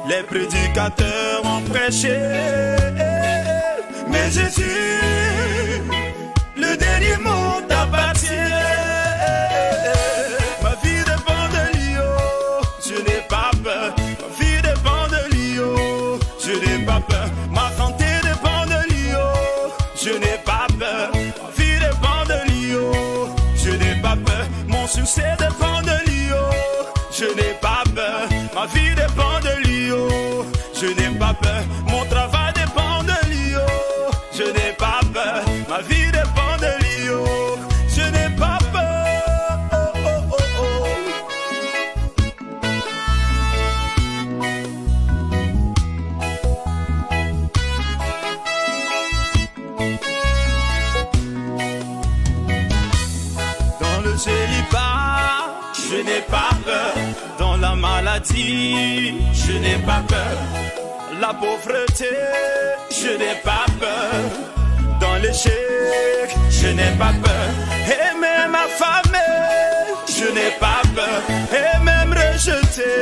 les prédicateurs ont prêché, mais Jésus, le dernier mot t'appartient. Ma vie dépend de lui, oh, je n'ai pas peur. Ma vie dépend de lui, oh, je n'ai pas peur. Ma santé dépend de lui, oh, je n'ai pas peur. Ma vie dépend de lui, oh, je n'ai pas peur. Mon succès dépend de lui, oh, je n'ai pas peur. Ma vie dépend de lui, oh, je n'ai pas peur. Mon travail dépend de lui, oh, je n'ai pas peur. Ma vie dépend de lui, oh, je n'ai pas peur. Oh, oh, oh, oh. Dans le célibat, je n'ai pas peur. Dans la maladie, je n'ai pas peur. La pauvreté, je n'ai pas peur. Dans l'échec, je n'ai pas peur. Et même affamé, je n'ai pas peur. Et même rejeté,